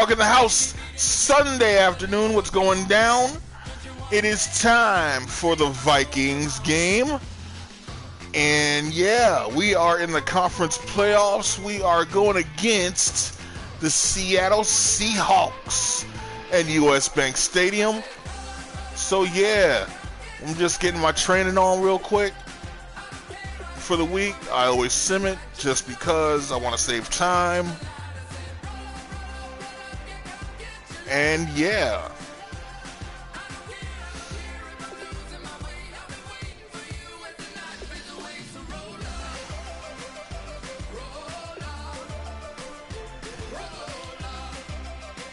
Dog in the house. Sunday afternoon, what's going down? It is time for the Vikings game. And yeah, we are in the conference playoffs. We are going against the Seattle Seahawks at US Bank Stadium. So yeah, I'm just getting my training on real quick for the week. I always sim it just because I want to save time. And yeah.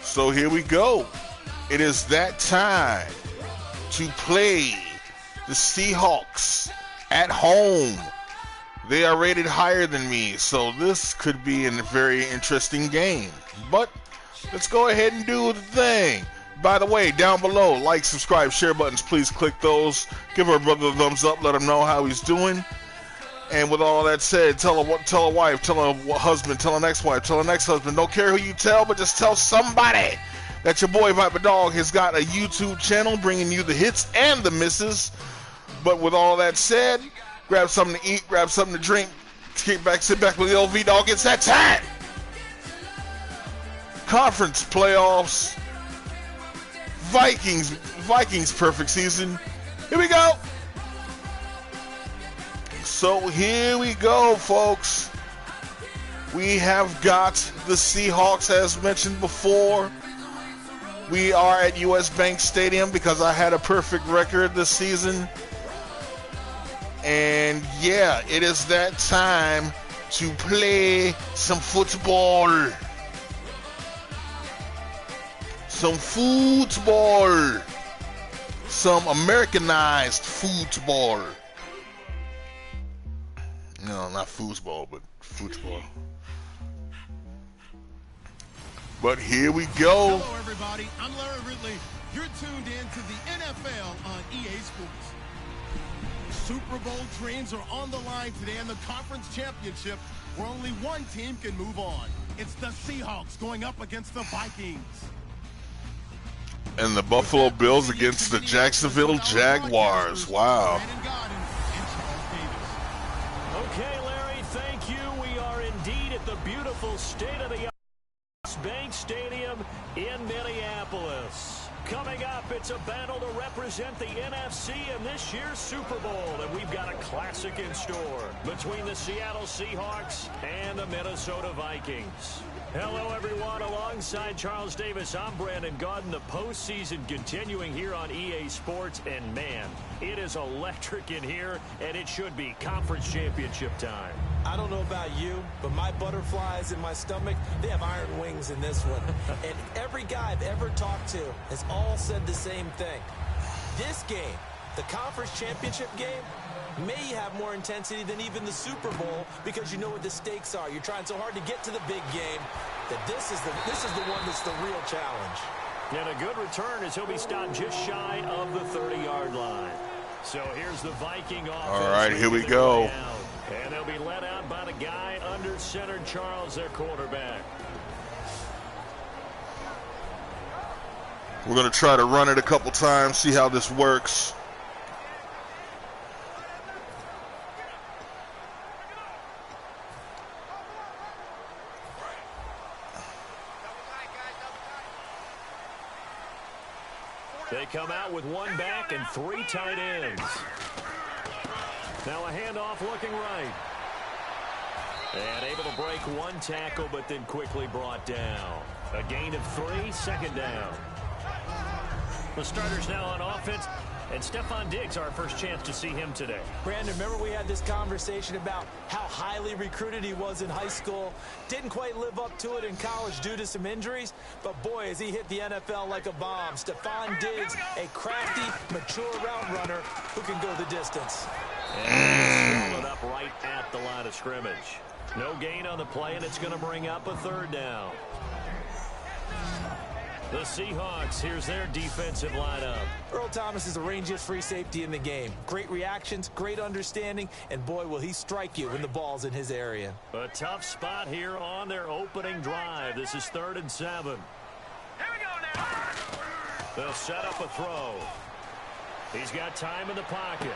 So here we go. It is that time to play the Seahawks at home. They are rated higher than me, so this could be a very interesting game. But let's go ahead and do the thing. By the way, down below, like, subscribe, share buttons, please click those. Give our brother a thumbs up, let him know how he's doing. And with all that said, tell a wife, tell a husband, tell an ex-wife, tell an ex-husband. Don't care who you tell, but just tell somebody that your boy Viper Dog has got a YouTube channel bringing you the hits and the misses. But with all that said, grab something to eat, grab something to drink, sit back with the LV Dog. It's that time. Conference playoffs. Vikings perfect season. Here we go. So here we go, folks. We have got the Seahawks, as mentioned before. We are at US Bank Stadium because I had a perfect record this season. And yeah, it is that time to play some football. Some football. Some Americanized football. No, not foosball, but football. But here we go. Hello, everybody. I'm Larry Ridley. You're tuned in to the NFL on EA Sports. Super Bowl dreams are on the line today in the conference championship, where only one team can move on. It's the Seahawks going up against the Vikings. And the Buffalo Bills against the Jacksonville Jaguars. Wow. Okay, Larry, thank you. We are indeed at the beautiful state-of-the-art Bank Stadium in Minneapolis. Coming up, it's a battle to represent the NFC in this year's Super Bowl, and we've got a classic in store between the Seattle Seahawks and the Minnesota Vikings. Hello, everyone. Alongside Charles Davis, I'm Brandon Gaudin. The postseason continuing here on EA Sports, and man, it is electric in here, and it should be conference championship time. I don't know about you, but my butterflies in my stomach, they have iron wings in this one. And every guy I've ever talked to has all said the same thing. This game, the conference championship game, may have more intensity than even the Super Bowl because you know what the stakes are. You're trying so hard to get to the big game that this is the one that's the real challenge. And a good return as he'll be stopped just shy of the 30-yard line. So here's the Viking offense. All right, here we go. And they'll be led out by the guy under center, Charles, their quarterback. We're going to try to run it a couple times, see how this works. They come out with one back and three tight ends. Now a handoff looking right. And able to break one tackle, but then quickly brought down. A gain of 3, second down. The starters now on offense, and Stephon Diggs, our first chance to see him today. Brandon, remember we had this conversation about how highly recruited he was in high school. Didn't quite live up to it in college due to some injuries, but boy, has he hit the NFL like a bomb. Stephon Diggs, a crafty, mature route runner who can go the distance. And it up right at the line of scrimmage. No gain on the play, and it's going to bring up a third down. The Seahawks, here's their defensive lineup. Earl Thomas is the rangiest free safety in the game. Great reactions, great understanding, and boy, will he strike you when the ball's in his area. A tough spot here on their opening drive. This is 3rd and 7. They'll set up a throw. He's got time in the pocket.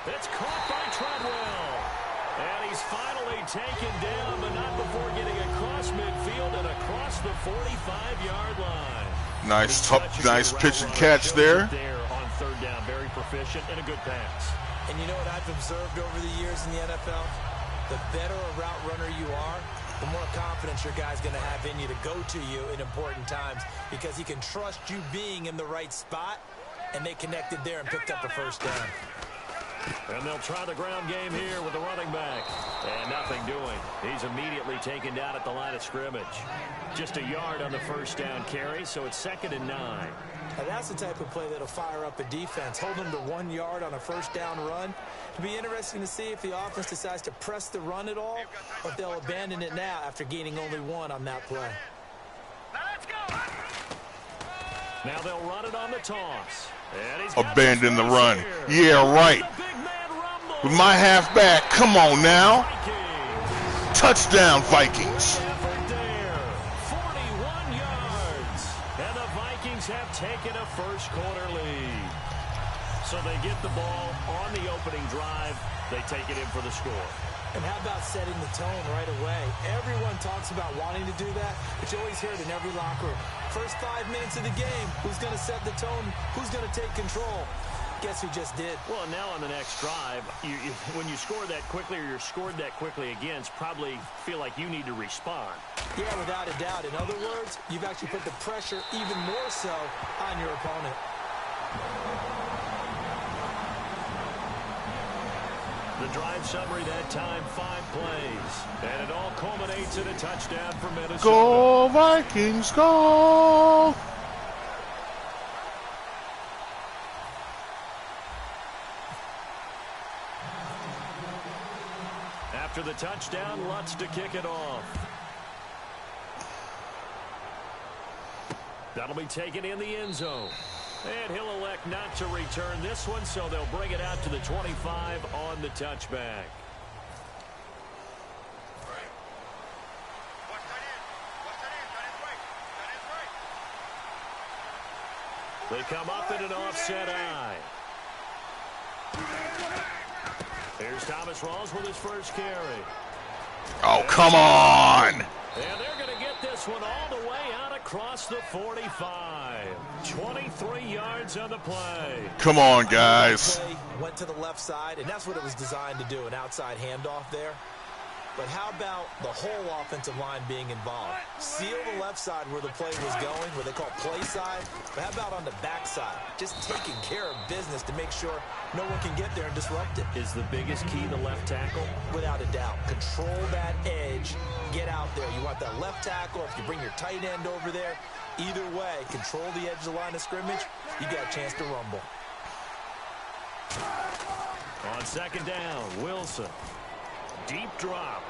It's caught by Treadwell. And he's finally taken down, but not before getting across midfield and across the 45-yard line. Nice pitch and catch there. On third down, very proficient and a good pass. And you know what I've observed over the years in the NFL? The better a route runner you are, the more confidence your guy's going to have in you to go to you in important times because he can trust you being in the right spot, and they connected there and picked up a first down. And they'll try the ground game here with the running back. And nothing doing. He's immediately taken down at the line of scrimmage. Just a yard on the first down carry, so it's 2nd and 9. Now that's the type of play that'll fire up a defense. Hold them to 1 yard on a first down run. It'll be interesting to see if the offense decides to press the run at all, or if they'll abandon it now after gaining only 1 on that play. Now they'll run it on the toss. Abandon the run. Yeah, right. With my halfback. Come on now. Touchdown, Vikings. 41 yards. And the Vikings have taken a first quarter lead. So they get the ball on the opening drive. They take it in for the score. And how about setting the tone right away? Everyone talks about wanting to do that, but you always hear it in every locker room. First 5 minutes of the game, who's going to set the tone? Who's going to take control? Guess who just did? Well, now on the next drive, when you score that quickly or you're scored that quickly against, probably feel like you need to respond. Yeah, without a doubt. In other words, you've actually put the pressure even more so on your opponent. The drive summary that time, 5 plays. And it all culminates in a touchdown for Minnesota. Go Vikings, go! After the touchdown, Lutz to kick it off. That'll be taken in the end zone. And he'll elect not to return this one, so they'll bring it out to the 25 on the touchback. They come up in an offset eye. Here's Thomas Rawls with his first carry. Oh, come on! And they're going to get this one all the way out across the 45. 23 yards on the play. Come on, guys. Went to the left side, and that's what it was designed to do, an outside handoff there. But how about the whole offensive line being involved? Seal the left side where the play was going, where they call play side. But how about on the back side? Just taking care of business to make sure no one can get there and disrupt it. Is the biggest key the left tackle? Without a doubt. Control that edge. Get out there. You want that left tackle. If you bring your tight end over there, either way, control the edge of the line of scrimmage. You got a chance to rumble. On second down, Wilson. Deep drop.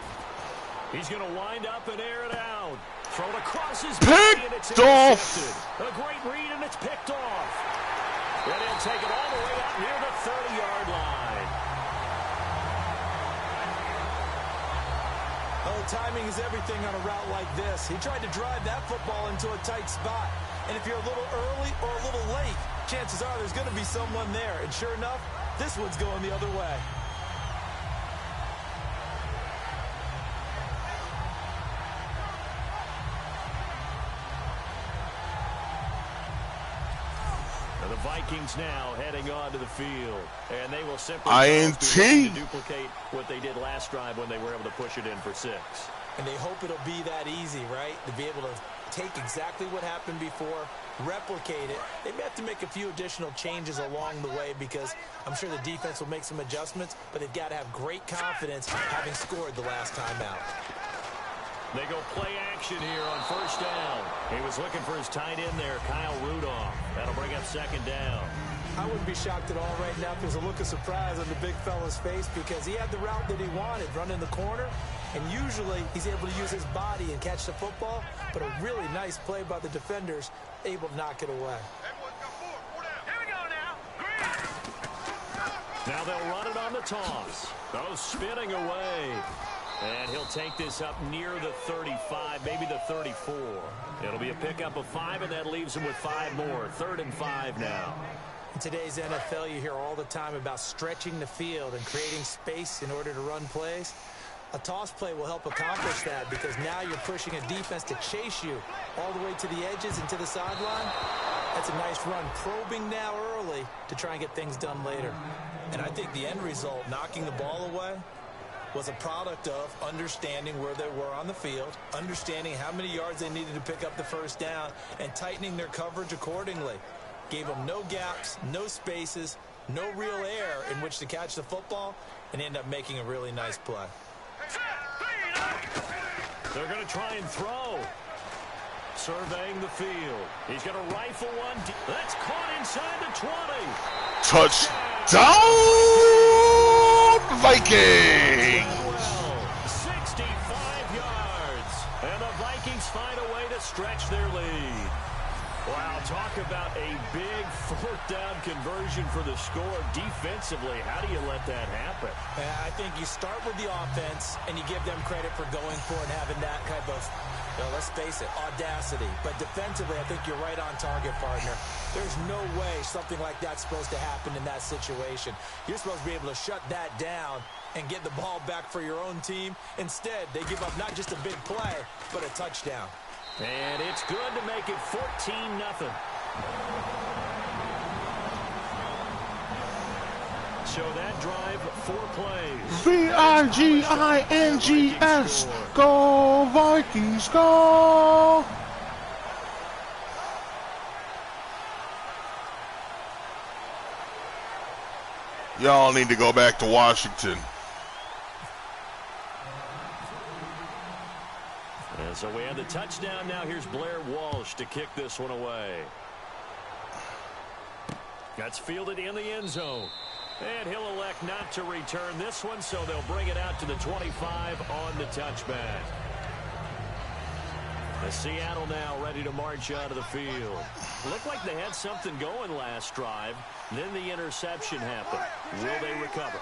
He's going to wind up and air it out. Thrown across his body, and it's intercepted. A great read, and it's picked off. And he'll take it all the way out near the 30-yard line. Oh, timing is everything on a route like this. He tried to drive that football into a tight spot. And if you're a little early or a little late, chances are there's going to be someone there. And sure enough, this one's going the other way. The Vikings now heading onto the field, and they will simply duplicate what they did last drive when they were able to push it in for 6. And they hope it'll be that easy, right? To be able to take exactly what happened before, replicate it. They may have to make a few additional changes along the way because I'm sure the defense will make some adjustments, but they've got to have great confidence having scored the last time out. They go play action here on first down. He was looking for his tight end there, Kyle Rudolph. That'll bring up second down. I wouldn't be shocked at all right now if there's a look of surprise on the big fella's face because he had the route that he wanted, running the corner, and usually he's able to use his body and catch the football, but a really nice play by the defenders, able to knock it away. Now they'll run it on the toss. Oh, spinning away. And he'll take this up near the 35, maybe the 34. It'll be a pickup of 5, and that leaves him with 5 more. 3rd and 5 now. In today's NFL, you hear all the time about stretching the field and creating space in order to run plays. A toss play will help accomplish that because now you're pushing a defense to chase you all the way to the edges and to the sideline. That's a nice run, probing now early to try and get things done later. And I think the end result, knocking the ball away, was a product of understanding where they were on the field, understanding how many yards they needed to pick up the first down, and tightening their coverage accordingly. Gave them no gaps, no spaces, no real air in which to catch the football, and end up making a really nice play. They're going to try and throw. Surveying the field. He's going to rifle one. That's caught inside the 20. Touchdown, Vikings! 65 yards. And the Vikings find a way to stretch their lead. Wow, talk about a big 4th down conversion for the score. Defensively, how do you let that happen? I think you start with the offense, and you give them credit for going for it and having that type of, let's face it, audacity. But defensively, I think you're right on target, partner. There's no way something like that's supposed to happen in that situation. You're supposed to be able to shut that down and get the ball back for your own team. Instead, they give up not just a big play, but a touchdown. And it's good to make it 14-0. So that drive, 4 plays. V-I-G-I-N-G-S. Go Vikings, go! Y'all need to go back to Washington. And so we have the touchdown. Now here's Blair Walsh to kick this one away. That's fielded in the end zone. And he'll elect not to return this one, so they'll bring it out to the 25 on the touchback. The Seattle now ready to march out of the field. Looked like they had something going last drive. Then the interception happened. Will they recover?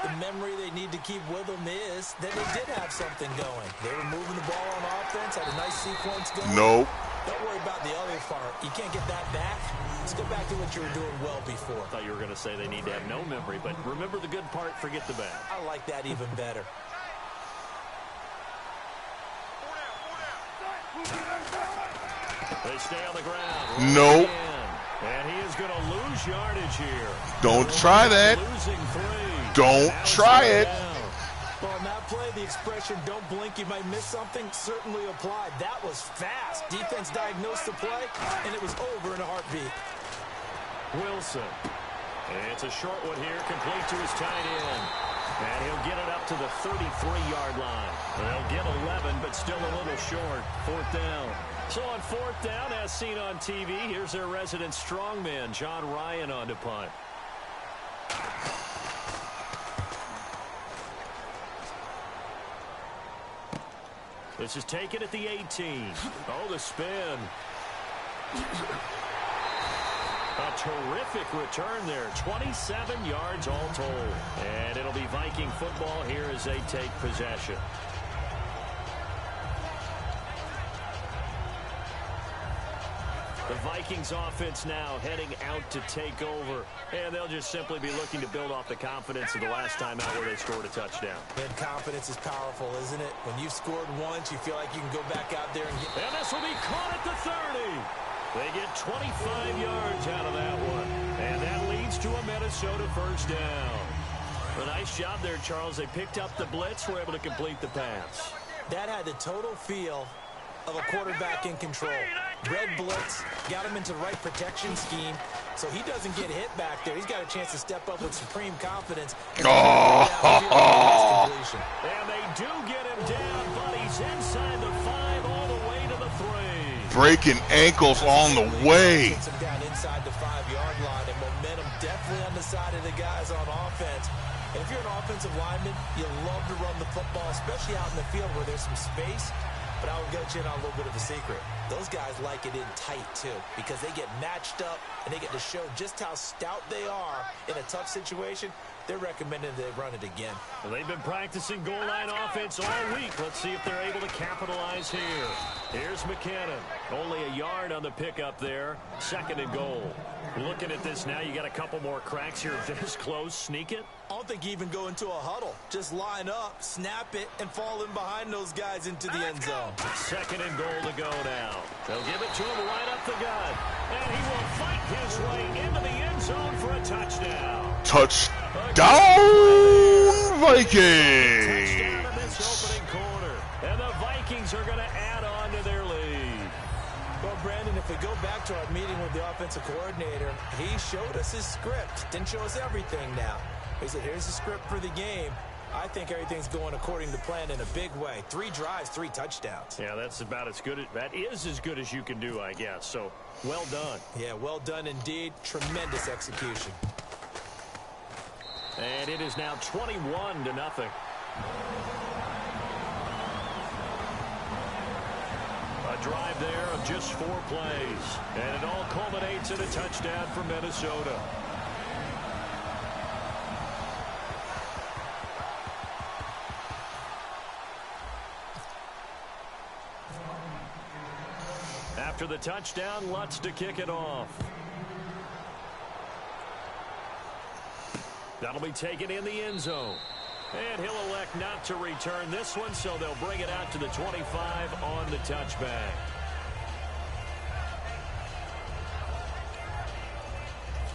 The memory they need to keep with them is that they did have something going. They were moving the ball on offense, had a nice sequence going. Nope. Don't worry about the other part. You can't get that back. Let's go back to what you were doing well before. I thought you were going to say they need to have no memory, but remember the good part, forget the bad. I like that even better. They stay on the ground. Nope. And he is going to lose yardage here. Don't try that. Losing 3. Don't try it. Well, on that play, the expression, don't blink, you might miss something, certainly applied. That was fast. Defense diagnosed the play, and it was over in a heartbeat. Wilson. It's a short one here, complete to his tight end. And he'll get it up to the 33-yard line. They'll get 11, but still a little short. 4th down. So on 4th down, as seen on TV, here's their resident strongman, John Ryan, on to punt. This is taken at the 18. Oh, the spin. A terrific return there. 27 yards all told. And it'll be Viking football here as they take possession. The Vikings offense now heading out to take over. And they'll just simply be looking to build off the confidence of the last time out where they scored a touchdown. And confidence is powerful, isn't it? When you've scored once, you feel like you can go back out there and get... And this will be caught at the 30. They get 25 yards out of that one. And that leads to a Minnesota 1st down. A nice job there, Charles. They picked up the blitz, were able to complete the pass. That had the total feel of a quarterback in control. Red blitz, got him into the right protection scheme, so he doesn't get hit back there. He's got a chance to step up with supreme confidence. And they do get him down, but he's inside the 5 all the way to the 3. Breaking ankles on the way. Gets him down inside the 5-yard line, and momentum definitely on the side of the guys on offense. And if you're an offensive lineman, you love to run the football, especially out in the field where there's some space. But I will get you in on a little bit of a secret. Those guys like it in tight, too, because they get matched up and they get to show just how stout they are in a tough situation. they're recommending they run it again. Well, they've been practicing goal line offense all week. Let's see if they're able to capitalize here. Here's McKinnon. Only a yard on the pickup there. 2nd and goal. Looking at this now, you got a couple more cracks here this close. Sneak it. I don't think you even go into a huddle. Just line up, snap it, and fall in behind those guys into the end zone. 2nd and goal to go now. They'll give it to him right up the gut. And he will fight his way into the end zone for a touchdown. Touchdown, Vikings! Touchdown in this opening quarter. And the Vikings are going to add on to their lead. Well, Brandon, if we go back to our meeting with the offensive coordinator, he showed us his script. Didn't show us everything now. He said, here's the script for the game. I think everything's going according to plan in a big way. 3 drives, 3 touchdowns. Yeah, that's about as good. That is as good as you can do, I guess. So, well done. Yeah, well done indeed. Tremendous execution. And it is now 21-0. A drive there of just 4 plays. And it all culminates in a touchdown for Minnesota. After the touchdown, Lutz to kick it off. That'll be taken in the end zone. And he'll elect not to return this one, so they'll bring it out to the 25 on the touchback.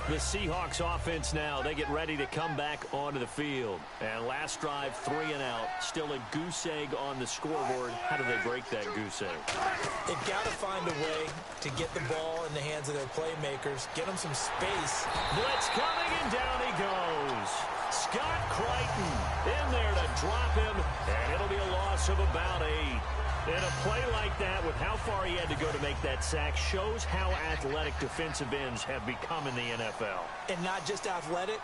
The Seahawks offense now, they get ready to come back onto the field. And last drive, 3 and out. Still a goose egg on the scoreboard. How do they break that goose egg? They've got to find a way to get the ball in the hands of their playmakers, get them some space. Blitz coming, and down he goes. Scott Crichton in there to drop him, and it'll be a loss of about 8. And a play like that, with how far he had to go to make that sack, shows how athletic defensive ends have become in the NFL. And not just athletic,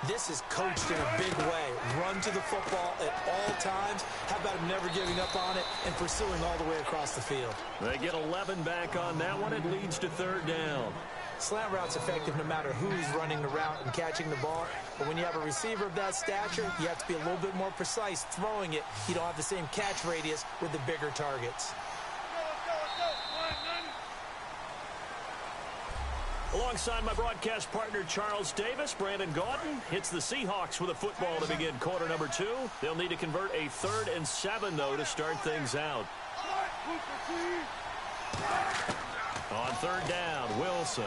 this is coached in a big way. Run to the football at all times. How about him never giving up on it and pursuing all the way across the field? They get 11 back on that one. It leads to 3rd down. Slant route's effective no matter who's running the route and catching the ball. But when you have a receiver of that stature, you have to be a little bit more precise throwing it. You don't have the same catch radius with the bigger targets. Alongside my broadcast partner, Charles Davis, Brandon Gaudin hits the Seahawks with a football to begin quarter number 2. They'll need to convert a 3rd and 7, though, to start things out. On 3rd down, Wilson.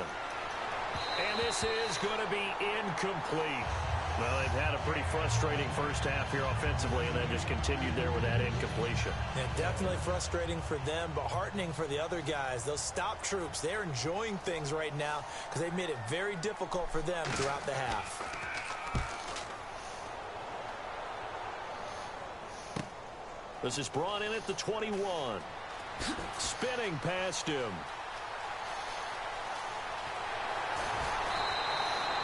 And this is going to be incomplete. Well, they've had a pretty frustrating first half here offensively, and then just continued there with that incompletion. Yeah, definitely frustrating for them, but heartening for the other guys. Those stop troops, they're enjoying things right now because they've made it very difficult for them throughout the half. This is brought in at the 21. Spinning past him.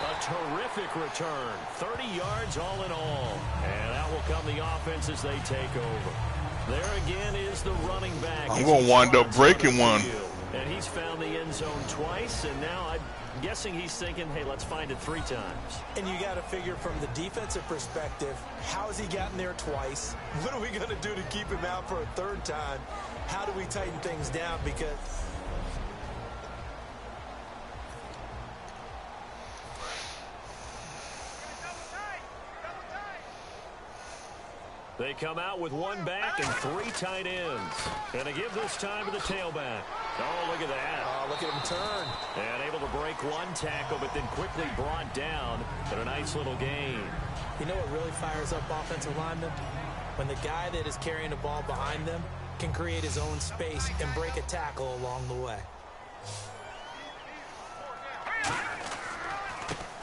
A terrific return. 30 yards all in all. And out will come the offense as they take over. There again is the running back. I'm going to wind up breaking one. And he's found the end zone twice, and now I'm guessing he's thinking, hey, let's find it 3 times. And you got to figure from the defensive perspective, how has he gotten there twice? What are we going to do to keep him out for a 3rd time? How do we tighten things down? Because they come out with 1 back and 3 tight ends. And they give this time to the tailback. Oh, look at that. Oh, look at him turn. And able to break 1 tackle, but then quickly brought down at a nice little gain. You know what really fires up offensive linemen? When the guy that is carrying the ball behind them can create his own space and break a tackle along the way.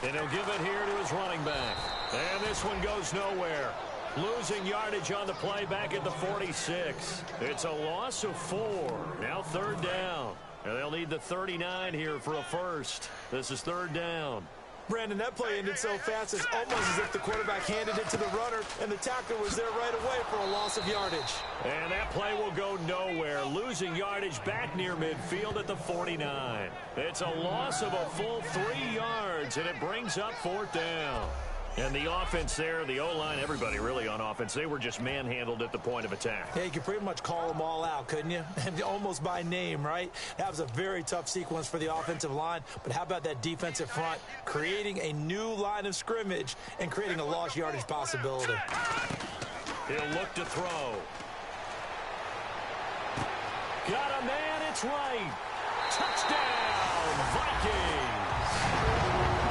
And he'll give it here to his running back. And this one goes nowhere. Losing yardage on the play back at the 46. It's a loss of 4. Now 3rd down. And they'll need the 39 here for a first. This is 3rd down. Brandon, that play ended so fast, it's almost as if the quarterback handed it to the runner, and the tackler was there right away for a loss of yardage. And that play will go nowhere. Losing yardage back near midfield at the 49. It's a loss of a full 3 yards, and it brings up 4th down. And the offense there, the O-line, everybody really on offense, they were just manhandled at the point of attack. Yeah, you could pretty much call them all out, couldn't you? Almost by name, right? That was a very tough sequence for the offensive line. But how about that defensive front creating a new line of scrimmage and creating a lost yardage possibility? He'll look to throw. Got a man, it's right. Touchdown, Vikings.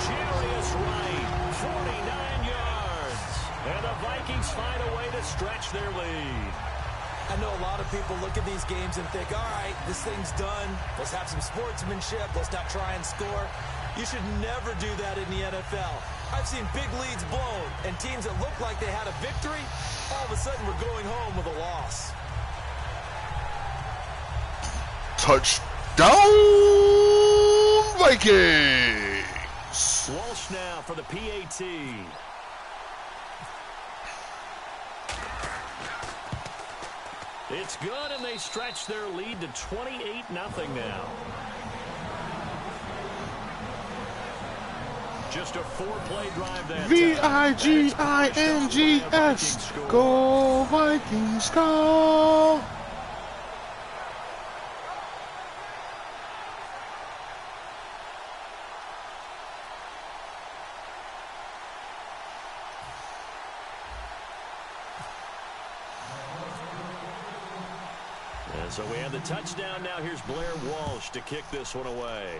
Jarius Wright, 49 yards. And the Vikings find a way to stretch their lead. I know a lot of people look at these games and think, all right, this thing's done. Let's have some sportsmanship. Let's not try and score. You should never do that in the NFL. I've seen big leads blown and teams that looked like they had a victory, all of a sudden we're going home with a loss. Touchdown, Vikings! Walsh now for the PAT. It's good, and they stretch their lead to 28-0 now. Just a 4-play drive that V-I-G-I-N-G-S. Go Vikings, go! And so we have the touchdown. Now here's Blair Walsh to kick this one away.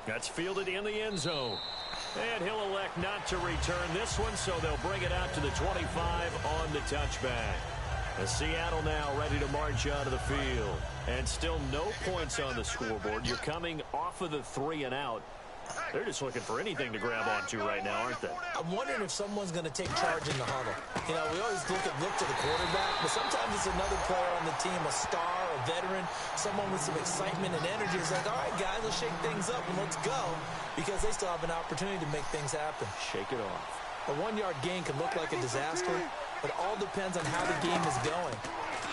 That's fielded in the end zone. And he'll elect not to return this one, so they'll bring it out to the 25 on the touchback. As Seattle now ready to march out of the field. And still no points on the scoreboard. You're coming off of the 3 and out. They're just looking for anything to grab onto right now, aren't they? I'm wondering if someone's going to take charge in the huddle. You know, we always look to the quarterback, but sometimes it's another player on the team, a star, a veteran, someone with some excitement and energy. It's like, all right, guys, let's shake things up and let's go, because they still have an opportunity to make things happen. Shake it off. A 1-yard gain can look like a disaster, but it all depends on how the game is going.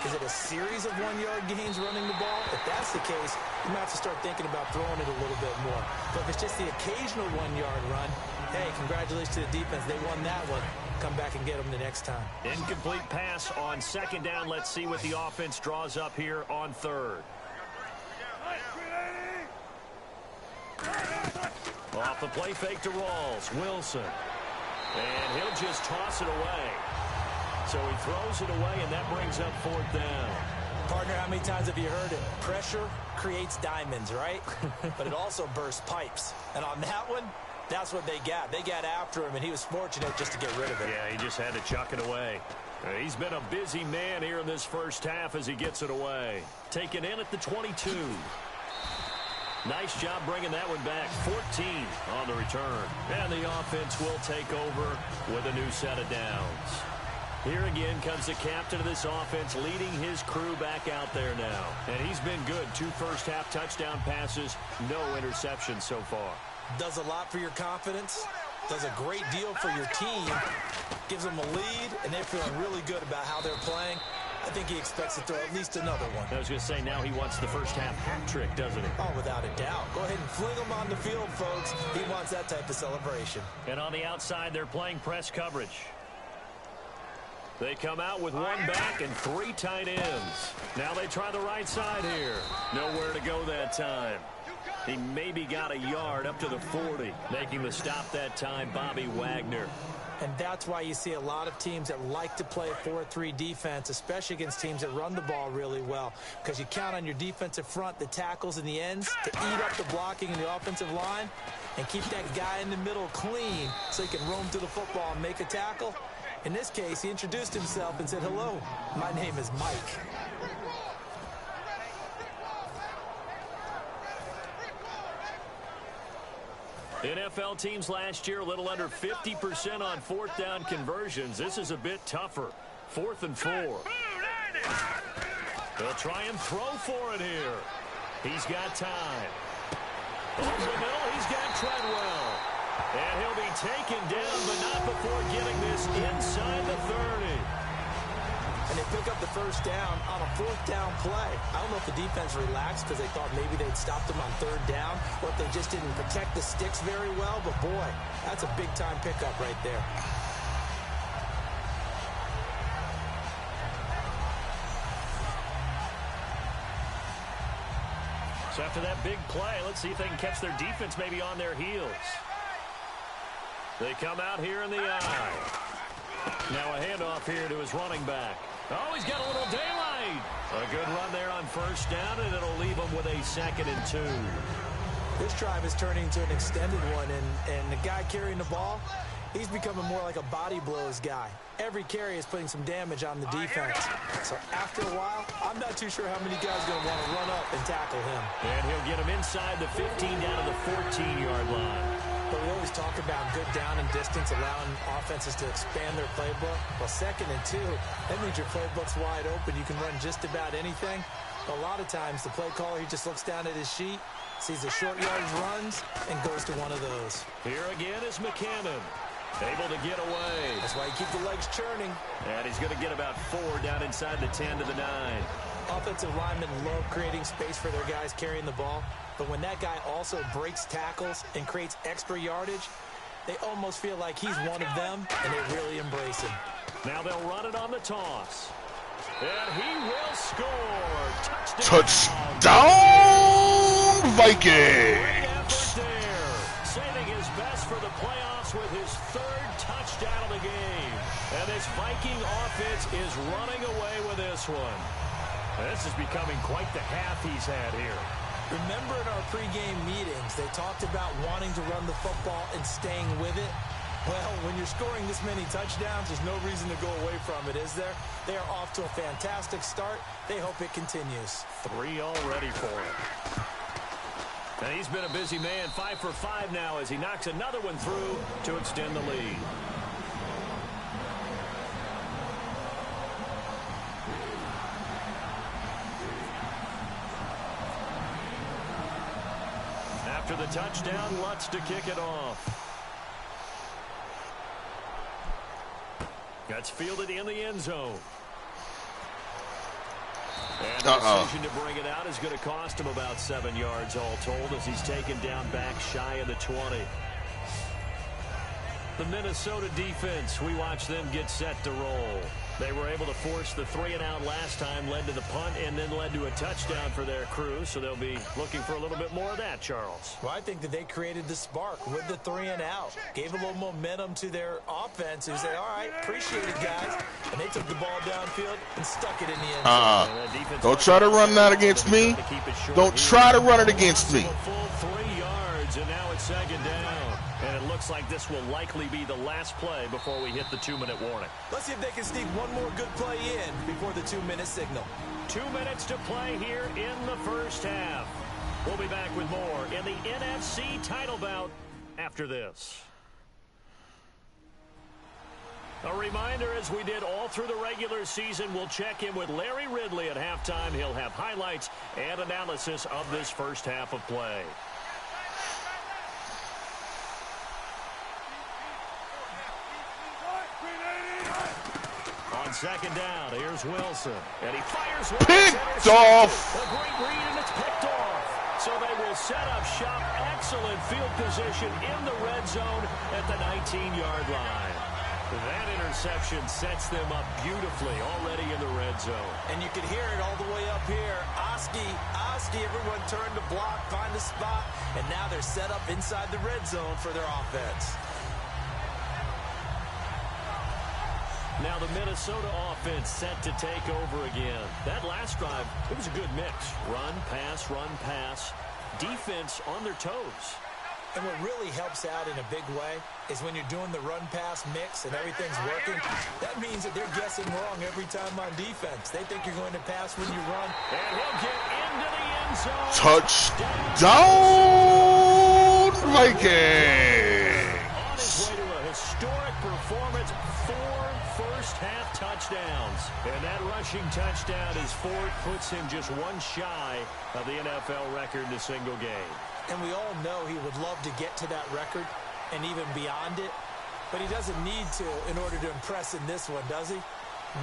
Is it a series of 1-yard gains running the ball? If that's the case, you might have to start thinking about throwing it a little bit more. But if it's just the occasional 1-yard run, hey, congratulations to the defense. They won that one. Come back and get them the next time. Incomplete pass on 2nd down. Let's see what the offense draws up here on 3rd. Off the play fake to Rawls. Wilson. And he'll just toss it away. So he throws it away, and that brings up 4th down. Partner, how many times have you heard it? Pressure creates diamonds, right? But it also bursts pipes. And on that one, that's what they got. They got after him, and he was fortunate just to get rid of it. Yeah, he just had to chuck it away. He's been a busy man here in this first half as he gets it away. Taken in at the 22. Nice job bringing that one back. 14 on the return. And the offense will take over with a new set of downs. Here again comes the captain of this offense leading his crew back out there now. And he's been good. 2 first-half touchdown passes, no interceptions so far. Does a lot for your confidence. Does a great deal for your team. Gives them a lead, and they're feeling really good about how they're playing. I think he expects to throw at least another one. I was going to say, now he wants the first-half hat trick, doesn't he? Oh, without a doubt. Go ahead and fling him on the field, folks. He wants that type of celebration. And on the outside, they're playing press coverage. They come out with 1 back and 3 tight ends. Now they try the right side here. Nowhere to go that time. He maybe got a yard up to the 40. Making the stop that time, Bobby Wagner. And that's why you see a lot of teams that like to play 4-3 defense, especially against teams that run the ball really well. Because you count on your defensive front, the tackles and the ends, to eat up the blocking in the offensive line and keep that guy in the middle clean so he can roam through the football and make a tackle. In this case, he introduced himself and said, hello, my name is Mike. NFL teams last year a little under 50% on 4th down conversions. This is a bit tougher. 4th and 4. They'll try and throw for it here. He's got time. Over the middle, he's got Treadwell. And he'll be taken down, but not before getting this inside the 30. And and they pick up the first down on a fourth down play. I don't know if the defense relaxed because they thought maybe they'd stopped them on third down, or if they just didn't protect the sticks very well, but boy, that's a big-time pickup right there. So after that big play, let's see if they can catch their defense maybe on their heels. They come out here in the eye. Now a handoff here to his running back. Oh, he's got a little daylight. A good run there on first down, and it'll leave him with a 2nd and 2. This drive is turning into an extended one, and the guy carrying the ball, he's becoming more like a body blows guy. Every carry is putting some damage on the defense. So after a while, I'm not too sure how many guys are going to want to run up and tackle him. And he'll get him inside the 15 down to the 14-yard line. But we always talk about good down and distance, allowing offenses to expand their playbook. Well, 2nd and 2, that means your playbook's wide open. You can run just about anything. A lot of times, the play caller, he just looks down at his sheet, sees the short yardage runs, and goes to one of those. Here again is McCannon. Able to get away. That's why you keep the legs churning. And he's going to get about 4 down inside the 10 to the 9. Offensive linemen love creating space for their guys carrying the ball. But when that guy also breaks tackles and creates extra yardage, they almost feel like he's one of them, and they really embrace him. Now they'll run it on the toss. And he will score. Touchdown, Vikings. Saving his best for the playoffs with his 3rd touchdown of the game. And this Viking offense is running away with this one. This is becoming quite the half he's had here. Remember in our pregame meetings, they talked about wanting to run the football and staying with it. Well, when you're scoring this many touchdowns, there's no reason to go away from it, is there? They are off to a fantastic start. They hope it continues. 3 already for him. And he's been a busy man, 5 for 5 now as he knocks another one through to extend the lead. After the touchdown, Lutz to kick it off. That's fielded in the end zone. And the decision to bring it out is going to cost him about 7 yards all told as he's taken down back shy of the 20. The Minnesota defense, we watch them get set to roll. They were able to force the 3-and-out last time, led to the punt, and then led to a touchdown for their crew. So they'll be looking for a little bit more of that, Charles. Well, I think that they created the spark with the 3-and-out. Gave a little momentum to their offense who said, all right, appreciate it, guys. And they took the ball downfield and stuck it in the end zone. Don't try to run that against me. Don't try to run it against me. Full 3 yards, and now it's 2nd down. And it looks like this will likely be the last play before we hit the 2-minute warning. Let's see if they can sneak one more good play in before the 2-minute signal. 2 minutes to play here in the first half. We'll be back with more in the NFC title bout after this. A reminder, as we did all through the regular season, we'll check in with Larry Ridley at halftime. He'll have highlights and analysis of this first half of play. On 2nd down, here's Wilson. And he fires one. Picked off. A great read, and it's picked off. So they will set up shop. Excellent field position in the red zone at the 19-yard line. That interception sets them up beautifully already in the red zone. And you can hear it all the way up here. Oski, everyone turned to block, find a spot, and now they're set up inside the red zone for their offense. Now the Minnesota offense set to take over again. That last drive, it was a good mix. Run, pass. Defense on their toes. And what really helps out in a big way is when you're doing the run-pass mix and everything's working, that means that they're guessing wrong every time on defense. They think you're going to pass when you run. And he'll get into the end zone. Touchdown, Vikings. On his way to a historic performance, 4 first-half touchdowns. And that rushing touchdown is 4, puts him just 1 shy of the NFL record in a single game. And we all know he would love to get to that record and even beyond it. But he doesn't need to in order to impress in this one, does he?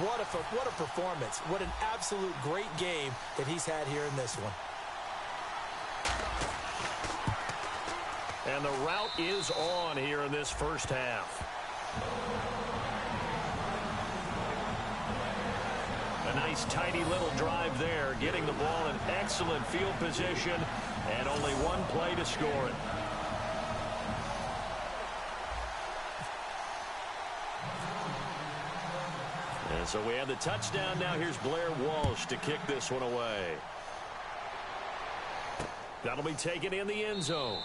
What a performance. What an absolute great game that he's had here in this one. And the route is on here in this first half. A nice, tidy little drive there, getting the ball in excellent field position, and only one play to score it. And so we have the touchdown. Now here's Blair Walsh to kick this one away. That'll be taken in the end zone.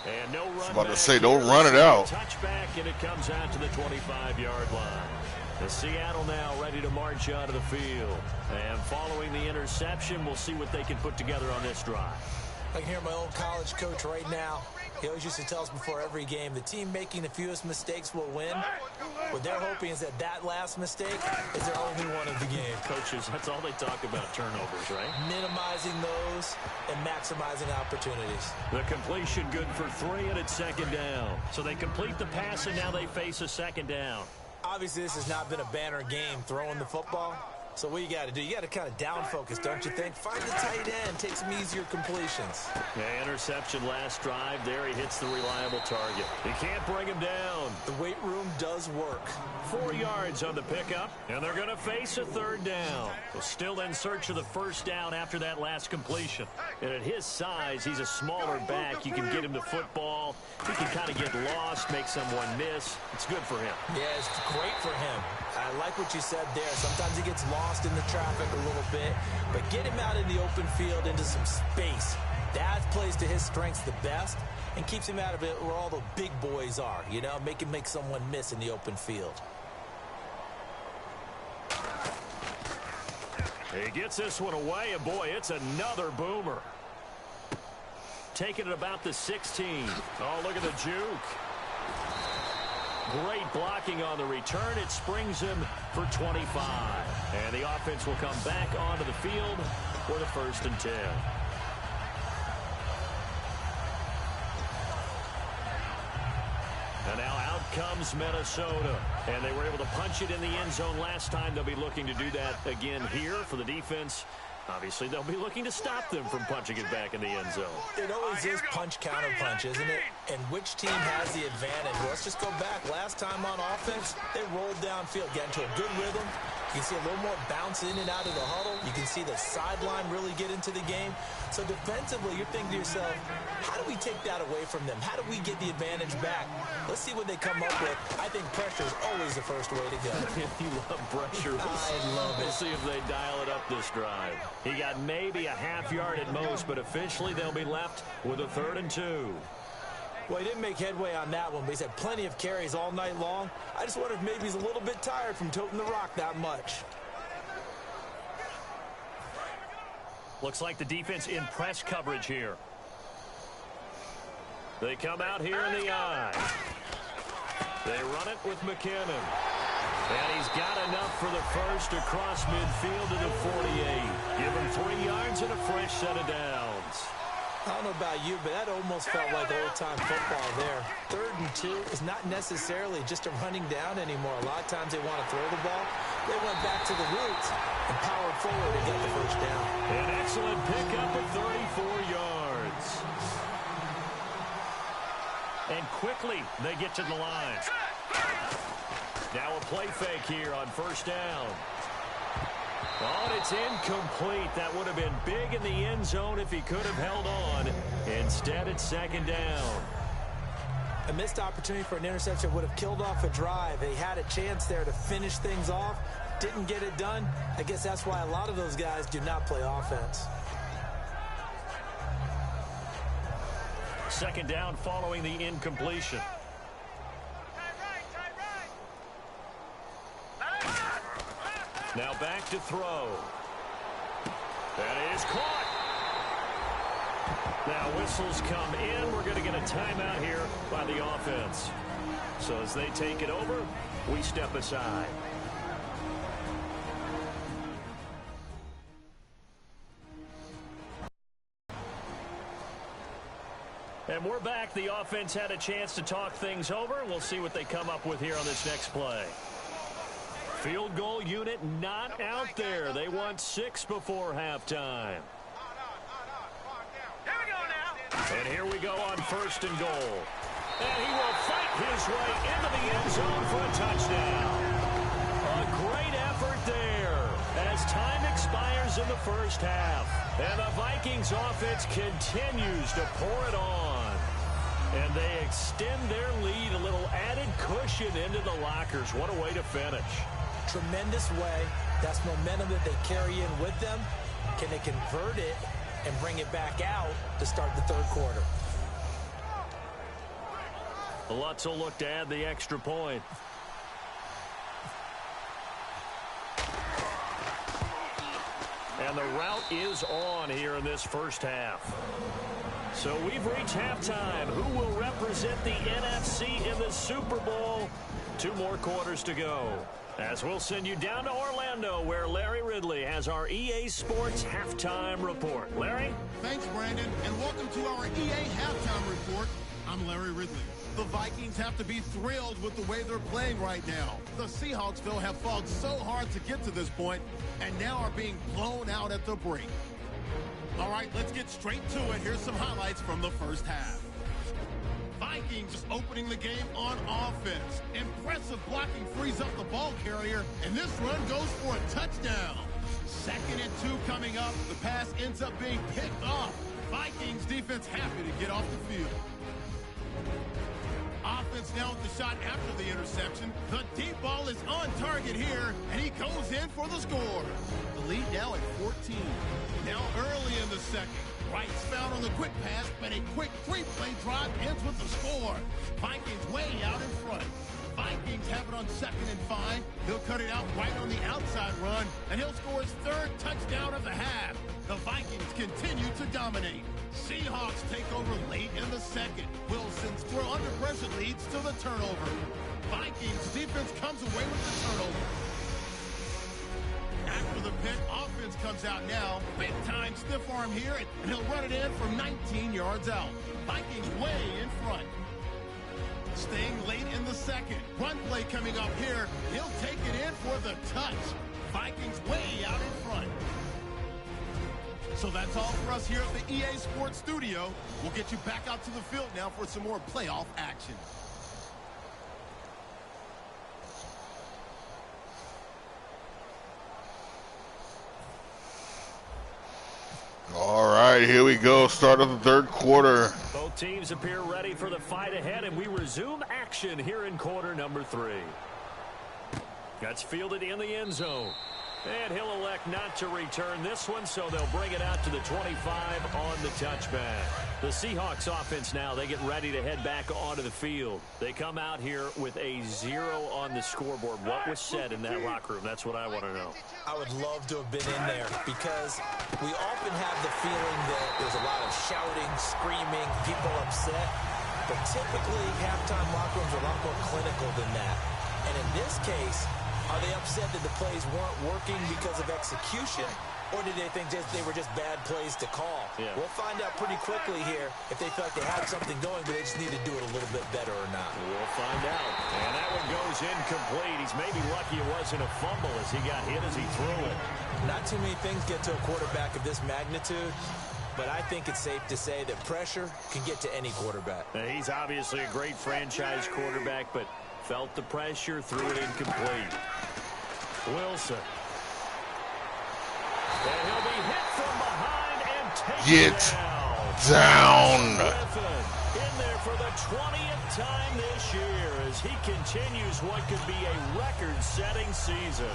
And no run. I was about to say, don't run it out. Touchback, and it comes out to the 25-yard line. The Seattle now ready to march out of the field. And following the interception, we'll see what they can put together on this drive. I can hear my old college coach right now. He always used to tell us before every game, the team making the fewest mistakes will win. What they're hoping is that last mistake is their only one of the game. Coaches, that's all they talk about, turnovers, right? Minimizing those and maximizing opportunities. The completion good for 3, and it's second down. So they complete the pass, and now they face a second down. Obviously, this has not been a banner game throwing the football. So what you got to do, you got to kind of down focus, don't you think? Find the tight end, take some easier completions. Yeah, interception last drive. There he hits the reliable target. He can't bring him down. The weight room does work. 4 yards on the pickup, and they're going to face a third down. So still in search of the first down after that last completion. And at his size, he's a smaller back. You can get him the football. He can kind of get lost, make someone miss. It's good for him. Yeah, it's great for him. I like what you said there. Sometimes he gets lost in the traffic a little bit, but get him out in the open field into some space. That plays to his strengths the best and keeps him out of it where all the big boys are, you know, make him make someone miss in the open field. He gets this one away, and boy, it's another boomer. Taking it about the 16. Oh, look at the juke. Great blocking on the return. It springs him for 25. And the offense will come back onto the field for the 1st and 10. And now out comes Minnesota. And they were able to punch it in the end zone last time. They'll be looking to do that again here for the defense. Obviously, they'll be looking to stop them from punching it back in the end zone. It always is punch-counter-punch, isn't it? And which team has the advantage? Well, let's just go back. Last time on offense, they rolled downfield, got into a good rhythm. You can see a little more bounce in and out of the huddle. You can see the sideline really get into the game. So defensively, you're thinking to yourself, how do we take that away from them? How do we get the advantage back? Let's see what they come up with. I think pressure is always the first way to go. You love pressure. I love it. We'll see if they dial it up this drive. He got maybe a half yard at most, but officially they'll be left with a 3rd and 2. Well, he didn't make headway on that one, but he's had plenty of carries all night long. I just wonder if maybe he's a little bit tired from toting the rock that much. Looks like the defense in press coverage here. They come out here in the eye. They run it with McKinnon. And he's got enough for the first across midfield to the 48. Give him 3 yards and a fresh set of downs. I don't know about you, but that almost felt like old-time football there. 3rd and 2 is not necessarily just a running down anymore. A lot of times they want to throw the ball. They went back to the roots and powered forward and got the first down. An excellent pickup of 34 yards. And quickly they get to the line. Now a play fake here on 1st down. Oh, and it's incomplete. That would have been big in the end zone if he could have held on. Instead, it's 2nd down. A missed opportunity for an interception would have killed off a drive. They had a chance there to finish things off. Didn't get it done. I guess that's why a lot of those guys do not play offense. 2nd down following the incompletion. Now back to throw. That is caught. Now whistles come in. We're going to get a timeout here by the offense. So as they take it over, we step aside. And we're back. The offense had a chance to talk things over. We'll see what they come up with here on this next play. Field goal unit not out there. They want 6 before halftime. And here we go on 1st and goal. And he will fight his way into the end zone for a touchdown. A great effort there as time expires in the first half. And the Vikings offense continues to pour it on. And they extend their lead, a little added cushion into the lockers. What a way to finish. Tremendous way. That's momentum that they carry in with them. Can they convert it and bring it back out to start the 3rd quarter? Lutz will look to add the extra point. And the route is on here in this first half. So we've reached halftime. Who will represent the NFC in the Super Bowl? 2 more quarters to go. As we'll send you down to Orlando, where Larry Ridley has our EA Sports Halftime Report. Larry? Thanks, Brandon, and welcome to our EA Halftime Report. I'm Larry Ridley. The Vikings have to be thrilled with the way they're playing right now. The Seahawks, though, have fought so hard to get to this point, and now are being blown out at the break. All right, let's get straight to it. Here's some highlights from the first half. Vikings opening the game on offense. Impressive blocking frees up the ball carrier, and this run goes for a touchdown. 2nd and 2 coming up. The pass ends up being picked off. Vikings defense happy to get off the field. Offense now with the shot after the interception. The deep ball is on target here, and he goes in for the score. The lead now at 14. Now early in the 2nd. Wright's found on the quick pass, but a quick 3-play drive ends with the score. Vikings way out in front. Vikings have it on 2nd and 5. He'll cut it out right on the outside run, and he'll score his 3rd touchdown of the half. The Vikings continue to dominate. Seahawks take over late in the 2nd. Wilson's throw under pressure leads to the turnover. Vikings defense comes away with the turnover. After the pick, offense comes out now. Big time stiff arm here, and he'll run it in from 19 yards out. Vikings way in front. Staying late in the 2nd. Run play coming up here. He'll take it in for the touch. Vikings way out in front. So that's all for us here at the EA Sports Studio. We'll get you back out to the field now for some more playoff action. All right, here we go. Start of the 3rd quarter. Both teams appear ready for the fight ahead, and we resume action here in quarter number 3. That's fielded in the end zone. And he'll elect not to return this one, so they'll bring it out to the 25 on the touchback. The Seahawks offense now, they get ready to head back onto the field. They come out here with a 0 on the scoreboard. What was said in that locker room? That's what I want to know. I would love to have been in there because we often have the feeling that there's a lot of shouting, screaming, people upset. But typically, halftime locker rooms are a lot more clinical than that. And in this case, are they upset that the plays weren't working because of execution? Or did they think they were just bad plays to call? Yeah. We'll find out pretty quickly here if they felt like they had something going, but they just need to do it a little bit better or not. We'll find out. And that one goes incomplete. He's maybe lucky it wasn't a fumble as he got hit as he threw it. Not too many things get to a quarterback of this magnitude, but I think it's safe to say that pressure can get to any quarterback. Now, he's obviously a great franchise quarterback, but felt the pressure, threw it incomplete. Wilson. And he'll be hit from behind and taken down. Griffin in there for the 20th time this year as he continues what could be a record-setting season.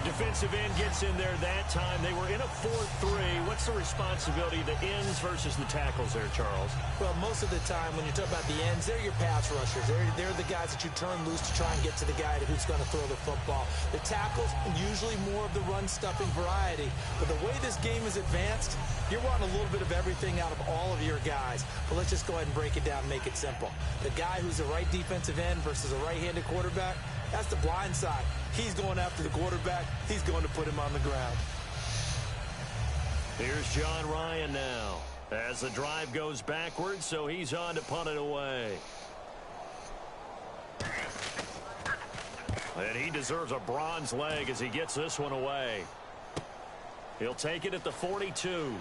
Defensive end gets in there that time. They were in a 4-3. What's the responsibility of the ends versus the tackles there, Charles? Well, most of the time when you talk about the ends, they're your pass rushers. They're the guys that you turn loose to try and get to the guy who's going to throw the football. The tackles, usually more of the run-stuffing variety. But the way this game is advanced, you're wanting a little bit of everything out of all of your guys. But let's just go ahead and break it down and make it simple. The guy who's a right defensive end versus a right-handed quarterback, that's the blind side. He's going after the quarterback. He's going to put him on the ground. Here's John Ryan now as the drive goes backwards, so he's on to punt it away. And he deserves a bronze leg as he gets this one away. He'll take it at the 42.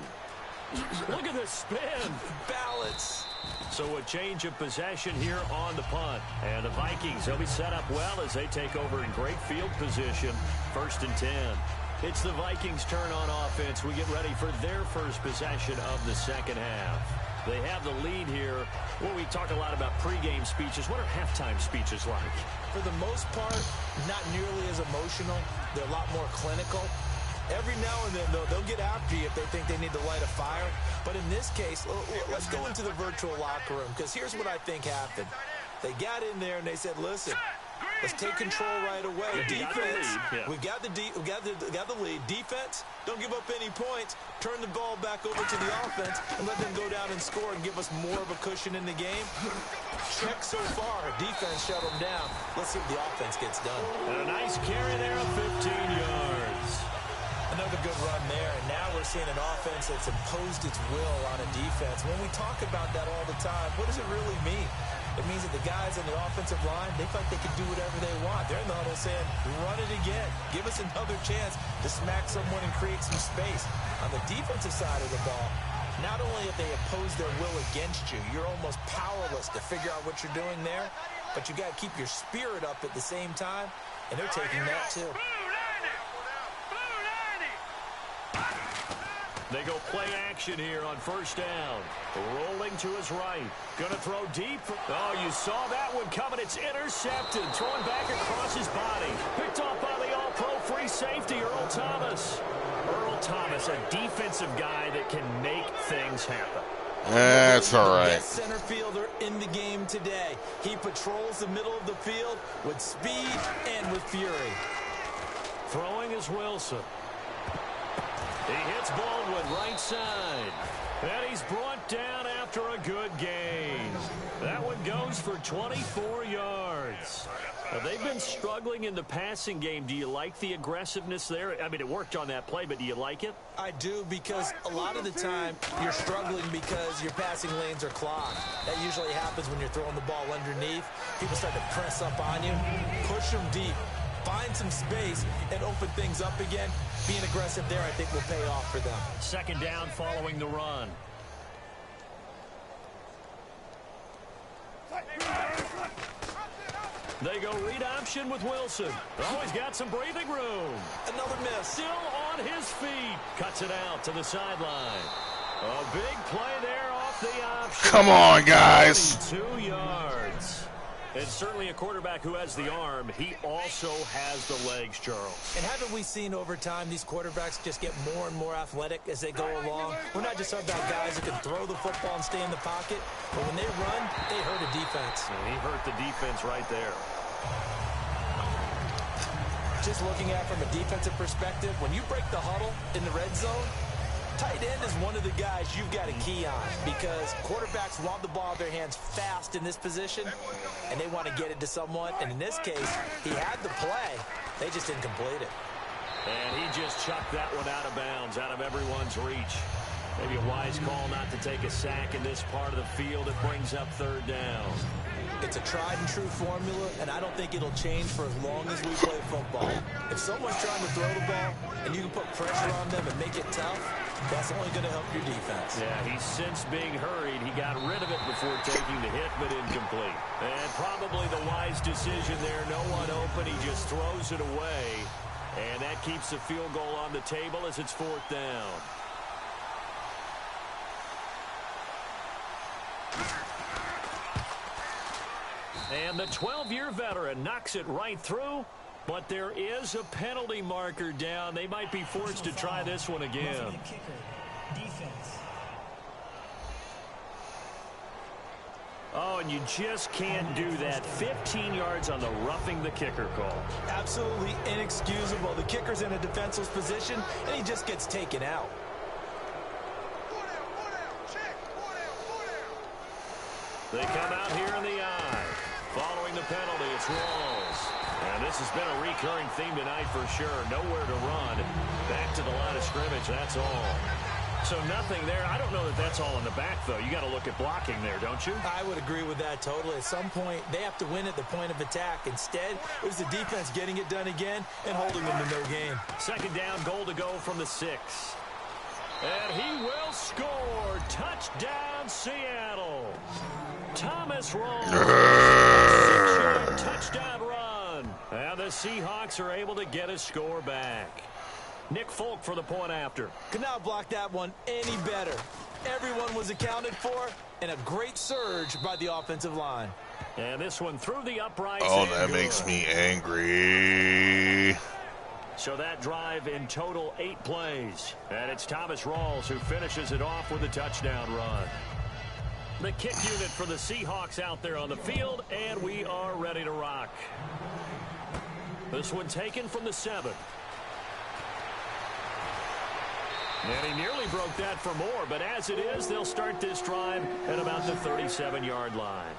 Look at this spin. Balance. So a change of possession here on the punt. And the Vikings, they'll be set up well as they take over in great field position. 1st and 10. It's the Vikings' turn on offense. We get ready for their first possession of the second half. They have the lead here. Well, we talk a lot about pregame speeches. What are halftime speeches like? For the most part, not nearly as emotional. They're a lot more clinical. Every now and then, though, they'll get after you if they think they need to light a fire. But in this case, let's go into the virtual locker room, because here's what I think happened. They got in there and they said, listen, let's take control right away. Defense, we got the lead. Defense, don't give up any points. Turn the ball back over to the offense and let them go down and score and give us more of a cushion in the game. Check so far. Defense shut them down. Let's see if the offense gets done. And a nice carry there of 15 yards. Another good run there, and now we're seeing an offense that's imposed its will on a defense. When we talk about that all the time, what does it really mean? It means that the guys on the offensive line, they feel like they can do whatever they want. They're in the huddle saying, run it again. Give us another chance to smack someone and create some space. On the defensive side of the ball, not only have they imposed their will against you, you're almost powerless to figure out what you're doing there, but you got to keep your spirit up at the same time, and they're taking that too. They go play action here on 1st down. Rolling to his right. Going to throw deep. Oh, you saw that one coming. It's intercepted. Throwing back across his body. Picked off by the all-pro free safety, Earl Thomas. Earl Thomas, a defensive guy that can make things happen. That's all right. Best center fielder in the game today. He patrols the middle of the field with speed and with fury. Throwing is Wilson. He hits Baldwin right side. And he's brought down after a good gain. That one goes for 24 yards. Now, they've been struggling in the passing game. Do you like the aggressiveness there? I mean, it worked on that play, but do you like it? I do, because a lot of the time you're struggling because your passing lanes are clogged. That usually happens when you're throwing the ball underneath. People start to press up on you, push them deep. Find some space and open things up again. Being aggressive there, I think, will pay off for them. 2nd down following the run. They go read option with Wilson. Oh, he's got some breathing room. Another miss. Still on his feet. Cuts it out to the sideline. A big play there off the option. Come on, guys. 2 yards. And certainly a quarterback who has the arm, he also has the legs, Charles. And haven't we seen over time these quarterbacks just get more and more athletic as they go along? We're not just talking about guys who can throw the football and stay in the pocket, but when they run, they hurt a defense. And he hurt the defense right there. Just looking at it from a defensive perspective, when you break the huddle in the red zone, tight end is one of the guys you've got to key on, because quarterbacks want the ball in their hands fast in this position, and they want to get it to someone. And in this case, he had the play. They just didn't complete it. And he just chucked that one out of bounds, out of everyone's reach. Maybe a wise call not to take a sack in this part of the field. It brings up 3rd down. It's a tried-and-true formula, and I don't think it'll change for as long as we play football. If someone's trying to throw the ball and you can put pressure on them and make it tough, that's only going to help your defense. Yeah, he's since being hurried. He got rid of it before taking the hit, but incomplete. And probably the wise decision there. No one open. He just throws it away. And that keeps the field goal on the table as it's 4th down. And the 12-year veteran knocks it right through, but there is a penalty marker down. They might be forced to try this one again. Oh, and you just can't do that. 15 yards on the roughing the kicker call. Absolutely inexcusable. The kicker's in a defenseless position, and he just gets taken out. They come out here in the eye. Following the penalty, it's Rawls. And this has been a recurring theme tonight for sure. Nowhere to run. Back to the line of scrimmage, that's all. So nothing there. I don't know that that's all in the back, though. You got to look at blocking there, don't you? I would agree with that totally. At some point, they have to win at the point of attack. Instead, it was the defense getting it done again and holding them to no gain. Second down, goal to go from the 6. And he will score. Touchdown, Seattle. Thomas Rawls. 6-yard touchdown run. And the Seahawks are able to get a score back. Nick Folk for the point after. Could not block that one any better. Everyone was accounted for, and a great surge by the offensive line. And this one through the uprights. Oh, that makes me angry. So that drive in total 8 plays. And it's Thomas Rawls who finishes it off with a touchdown run. The kick unit for the Seahawks out there on the field, and we are ready to rock. This one taken from the 7. And he nearly broke that for more, but as it is, they'll start this drive at about the 37-yard line.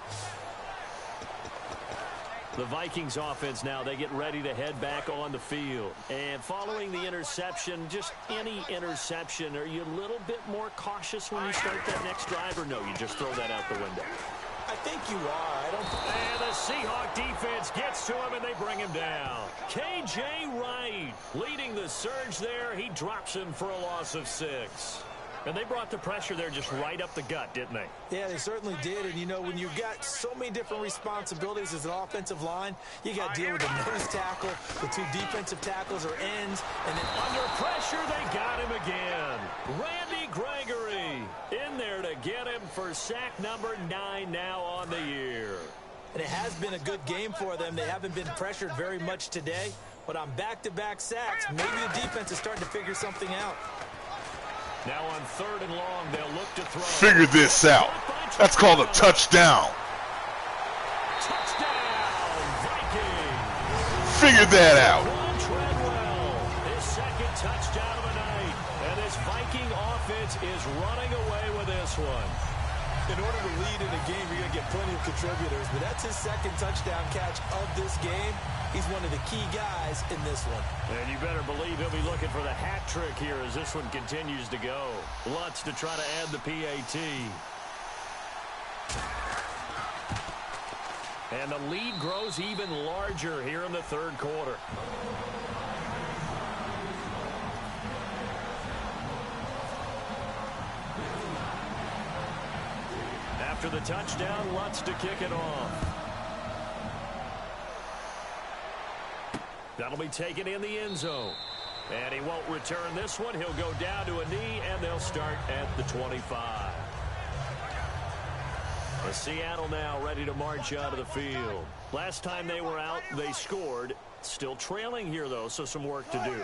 The Vikings offense now, they get ready to head back on the field. And following the interception, just any interception, are you a little bit more cautious when you start that next drive, or no, you just throw that out the window? I think you are. And the Seahawk defense gets to him, and they bring him down. K.J. Wright leading the surge there. He drops him for a loss of 6. And they brought the pressure there just right up the gut, didn't they? Yeah, they certainly did. And, you know, when you've got so many different responsibilities as an offensive line, you got to deal with the nose tackle, the 2 defensive tackles or ends, and then under pressure, they got him again. Randy Gregory in there to get him for sack number 9 now on the year. And it has been a good game for them. They haven't been pressured very much today, but on back-to-back sacks, maybe the defense is starting to figure something out. Now on 3rd and long, they'll look to throw. Figure this out. That's called a touchdown. Touchdown, Vikings. Figure that out. His second touchdown of the night. And this Viking offense is running away with this one. In order to lead in a game, you're going to get plenty of contributors, but that's his second touchdown catch of this game. He's one of the key guys in this one. And you better believe he'll be looking for the hat trick here as this one continues to go. Lutz to try to add the PAT. And the lead grows even larger here in the 3rd quarter. After the touchdown, Lutz to kick it off. That'll be taken in the end zone. And he won't return this one. He'll go down to a knee, and they'll start at the 25. The Seattle now ready to march out of the field. Last time they were out, they scored. Still trailing here, though, so some work to do.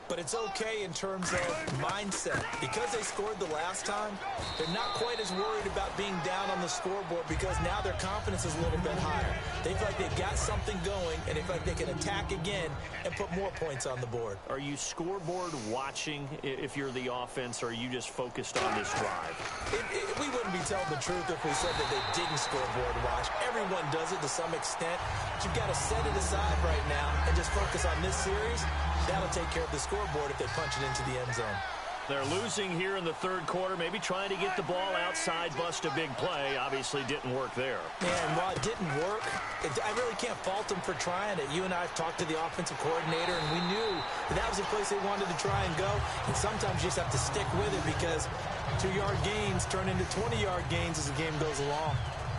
But it's okay in terms of mindset. Because they scored the last time, they're not quite as worried about being down on the scoreboard because now their confidence is a little bit higher. They feel like they've got something going, and they feel like they can attack again and put more points on the board. Are you scoreboard watching if you're the offense, or are you just focused on this drive? We wouldn't be telling the truth if we said that they didn't scoreboard watch. Everyone does it to some extent. But you've got to set it aside right now and just focus on this series. That'll take care of the scoreboard if they punch it into the end zone. They're losing here in the 3rd quarter, maybe trying to get the ball outside, bust a big play. Obviously didn't work there. And while it didn't work, I really can't fault them for trying it. You and I have talked to the offensive coordinator, and we knew that was the place they wanted to try and go. And sometimes you just have to stick with it because 2-yard gains turn into 20-yard gains as the game goes along.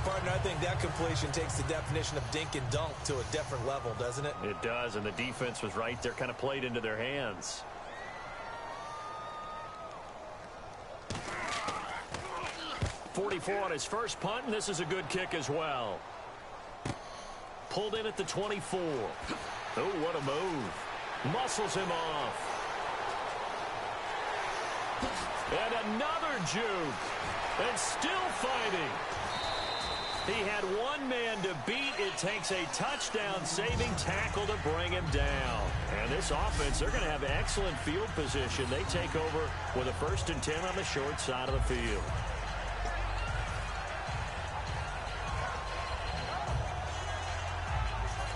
Partner, I think that completion takes the definition of dink and dunk to a different level, doesn't it? It does, and the defense was right there, kind of played into their hands. .44 on his first punt, and this is a good kick as well. Pulled in at the 24. Oh, what a move. Muscles him off. And another juke. And still fighting. He had one man to beat. It takes a touchdown-saving tackle to bring him down. And this offense, they're going to have excellent field position. They take over with a 1st and 10 on the short side of the field.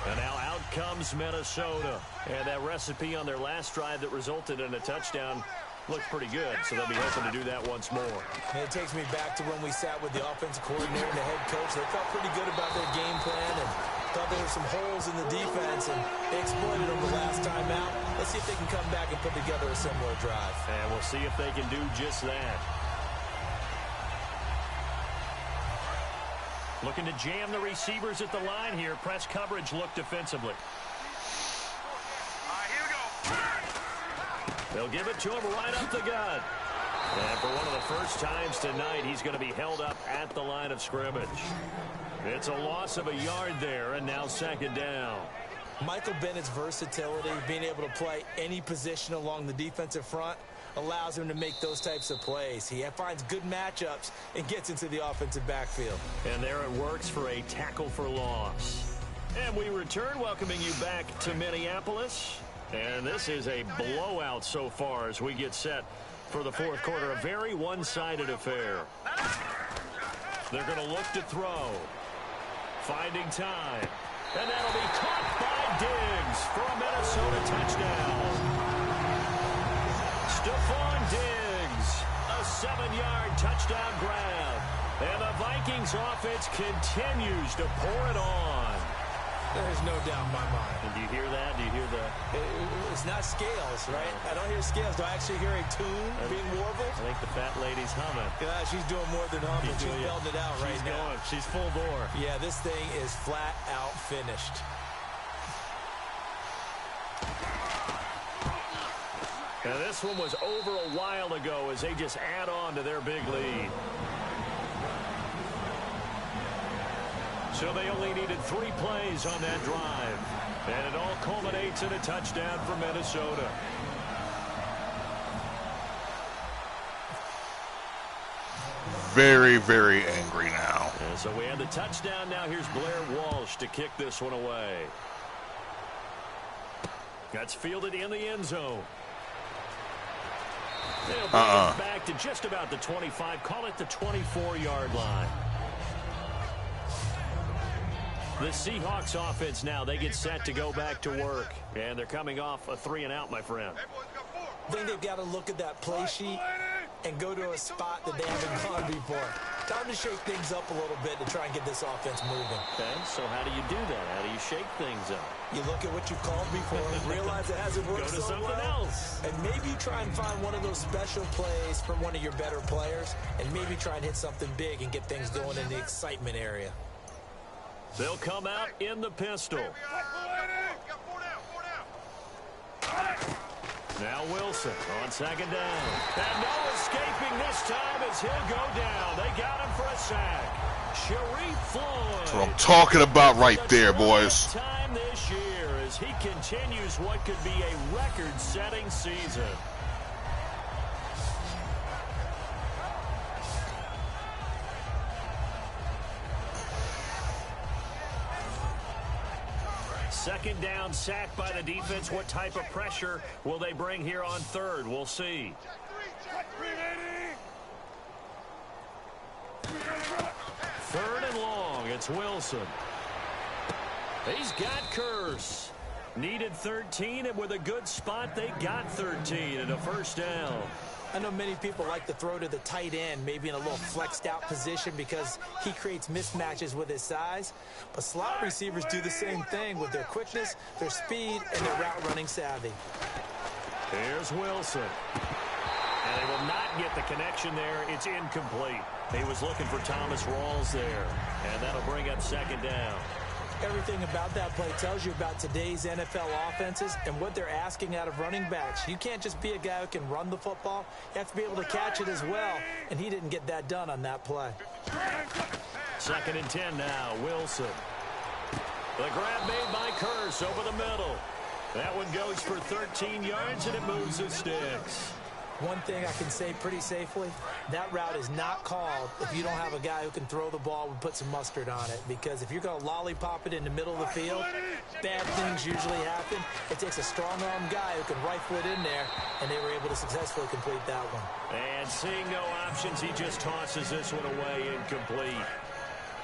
And now out comes Minnesota. And that recipe on their last drive that resulted in a touchdown looked pretty good, so they'll be hoping to do that once more. And it takes me back to when we sat with the offensive coordinator and the head coach. They felt pretty good about their game plan and thought there were some holes in the defense, and they exploited them the last time out. Let's see if they can come back and put together a similar drive. And we'll see if they can do just that. Looking to jam the receivers at the line here. Press coverage look defensively. They'll give it to him right up the gut. And for one of the first times tonight, he's going to be held up at the line of scrimmage. It's a loss of a yard there, and now second down. Michael Bennett's versatility, being able to play any position along the defensive front, allows him to make those types of plays. He finds good matchups and gets into the offensive backfield. And there it works for a tackle for loss. And we return, welcoming you back to Minneapolis. And this is a blowout so far as we get set for the fourth quarter. A very one-sided affair. They're going to look to throw. Finding time. And that'll be caught by Diggs for a Minnesota touchdown. Stephon Diggs, a 7-yard touchdown grab. And the Vikings offense continues to pour it on. There's no doubt in my mind. And do you hear that? Do you hear the... It's not scales, right? I don't hear scales. Do I actually hear a tune being warbled? I think the fat lady's humming. Yeah, she's doing more than humming. She's belting it out right now. Going. She's full bore. Yeah, this thing is flat out finished. Now this one was over a while ago as they just add on to their big lead. So they only needed 3 plays on that drive. And it all culminates in a touchdown for Minnesota. Very, very angry now. And so we have the touchdown. Now here's Blair Walsh to kick this one away. That's fielded in the end zone. They'll bring it back to just about the 25. Call it the 24-yard line. The Seahawks offense now, they get set to go back to work. And they're coming off a 3-and-out, my friend. I think they've got to look at that play sheet and go to a spot that they haven't gone before. Time to shake things up a little bit to try and get this offense moving. Okay, so how do you do that? How do you shake things up? You look at what you've called before and realize it hasn't worked Go to so something well. else. And maybe try and find one of those special plays from one of your better players and maybe try and hit something big and get things going in the excitement area. They'll come out in the pistol. Now Wilson on second down. And no escaping this time as he'll go down. They got him for a sack. Sharif Floyd. That's what I'm talking about right there, boys. Time this year as he continues what could be a record-setting season. Second down, sack by the defense. What type of pressure will they bring here on third? We'll see. Third and long. It's Wilson. He's got Curse. Needed 13, and with a good spot, they got 13 and a first down. I know many people like to throw to the tight end, maybe in a little flexed out position because he creates mismatches with his size. But slot receivers do the same thing with their quickness, their speed, and their route running savvy. Here's Wilson. And they will not get the connection there. It's incomplete. He was looking for Thomas Rawls there. And that'll bring up second down. Everything about that play tells you about today's NFL offenses and what they're asking out of running backs. You can't just be a guy who can run the football. You have to be able to catch it as well, and he didn't get that done on that play. Second and 10 now, Wilson. The grab made by Curse over the middle. That one goes for 13 yards, and it moves the sticks. One thing I can say pretty safely, that route is not called if you don't have a guy who can throw the ball and put some mustard on it. Because if you're going to lollipop it in the middle of the field, bad things usually happen. It takes a strong-arm guy who can rifle it in there, and they were able to successfully complete that one. And seeing no options, he just tosses this one away incomplete.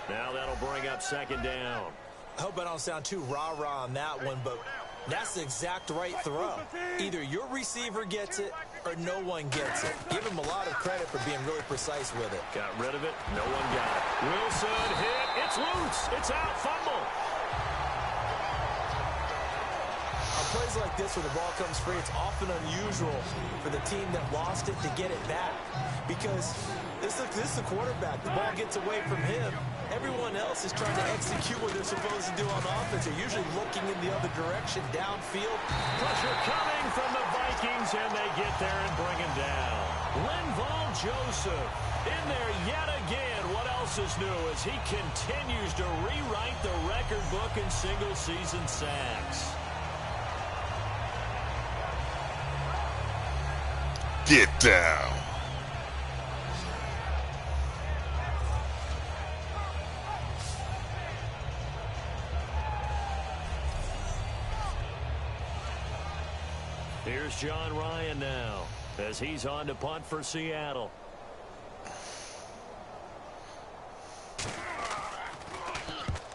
Now that'll bring up second down. I hope I don't sound too rah-rah on that one, but that's the exact right throw. Either your receiver gets it or no one gets it. Give him a lot of credit for being really precise with it. Got rid of it. No one got it. Wilson hit. It's loose. It's out. Fumble. On plays like this where the ball comes free, it's often unusual for the team that lost it to get it back. Because this is the quarterback. The ball gets away from him. Everyone else is trying to execute what they're supposed to do on offense. They're usually looking in the other direction, downfield. Pressure coming from the Vikings, and they get there and bring him down. Linval Joseph in there yet again. What else is new as he continues to rewrite the record book in single-season sacks. Get down. Here's John Ryan now as he's on to punt for Seattle.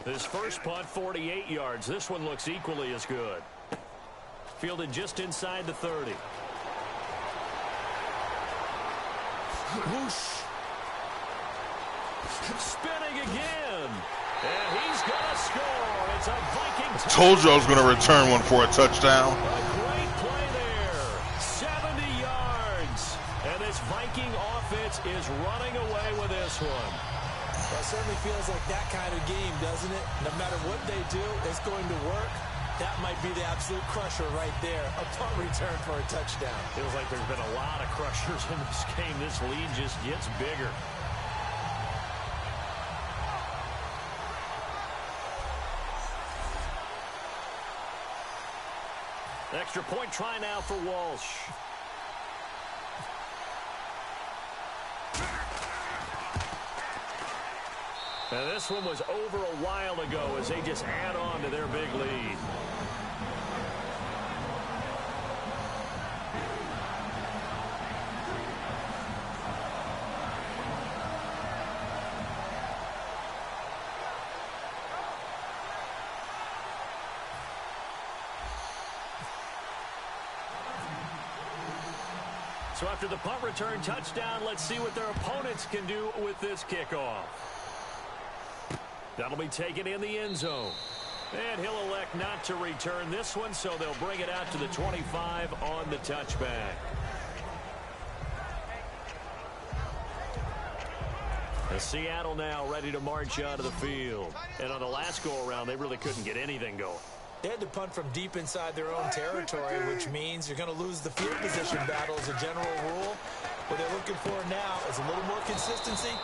His first punt, 48 yards. This one looks equally as good. Fielded just inside the 30. Whoosh. Spinning again. And he's going to score. It's a Viking. Told you I was going to return one for a touchdown. A great play there. 70 yards. And this Viking offense is running away with this one. Well, it certainly feels like that kind of game, doesn't it? No matter what they do, it's going to work. That might be the absolute crusher right there. A punt return for a touchdown. Feels like there's been a lot of crushers in this game. This lead just gets bigger. Extra point try now for Walsh. Now this one was over a while ago as they just add on to their big lead. So after the punt return touchdown, let's see what their opponents can do with this kickoff. That'll be taken in the end zone. And he'll elect not to return this one, so they'll bring it out to the 25 on the touchback. Seattle now ready to march out of the field. And on the last go-around, they really couldn't get anything going. They had to punt from deep inside their own territory, which means you're going to lose the field position battle as a general rule. What they're looking for now is a little more consistency,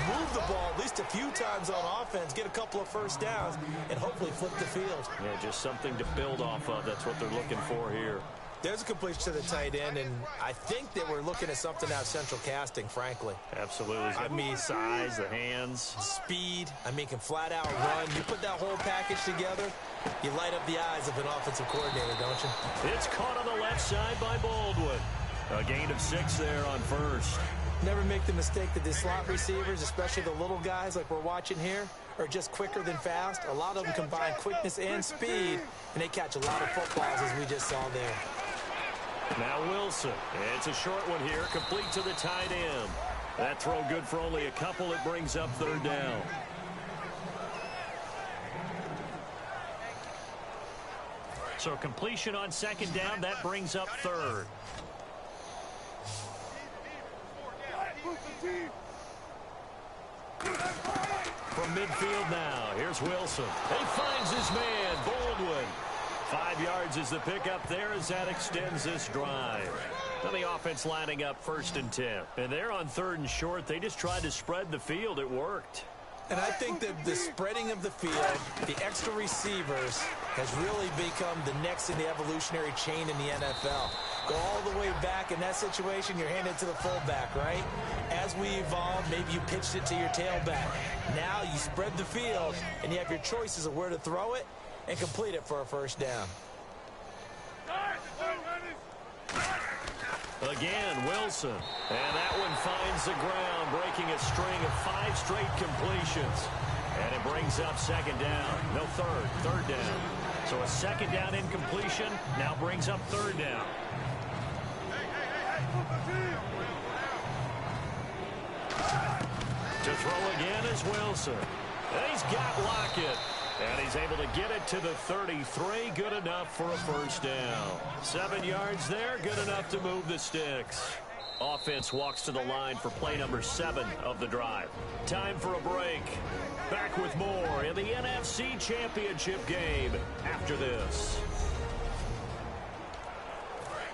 move the ball at least a few times on offense, get a couple of first downs, and hopefully flip the field. Yeah, just something to build off of. That's what they're looking for here. There's a completion to the tight end, and I think that we're looking at something out of central casting, frankly. Absolutely. I mean, size, the hands. Speed. I mean, can flat out run. You put that whole package together, you light up the eyes of an offensive coordinator, don't you? It's caught on the left side by Baldwin. A gain of 6 there on first. Never make the mistake that the slot receivers, especially the little guys like we're watching here, are just quicker than fast. A lot of them combine quickness and speed, and they catch a lot of footballs, as we just saw there. Now Wilson. It's a short one here, complete to the tight end. That throw good for only a couple. It brings up third down. So completion on second down, that brings up third. From midfield now, here's Wilson. He finds his man, Baldwin. 5 yards is the pickup there as that extends this drive. Now the offense lining up 1st and 10. And they're on 3rd and short. They just tried to spread the field. It worked. And I think that the spreading of the field, the extra receivers, has really become the next in the evolutionary chain in the NFL. Go all the way back in that situation, you're handed to the fullback, right? As we evolve, maybe you pitched it to your tailback. Now you spread the field, and you have your choices of where to throw it and complete it for a first down. Again, Wilson. And that one finds the ground, breaking a string of 5 straight completions. And it brings up second down. No, third down. So a second down incompletion now brings up third down. To throw again is Wilson. And he's got Lockett. And he's able to get it to the 33. Good enough for a first down. 7 yards there. Good enough to move the sticks. Offense walks to the line for play number 7 of the drive. Time for a break. Back with more in the NFC Championship game after this.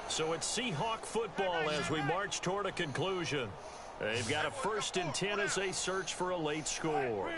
So it's Seahawk football as we march toward a conclusion. They've got a 1st and 10 as they search for a late score.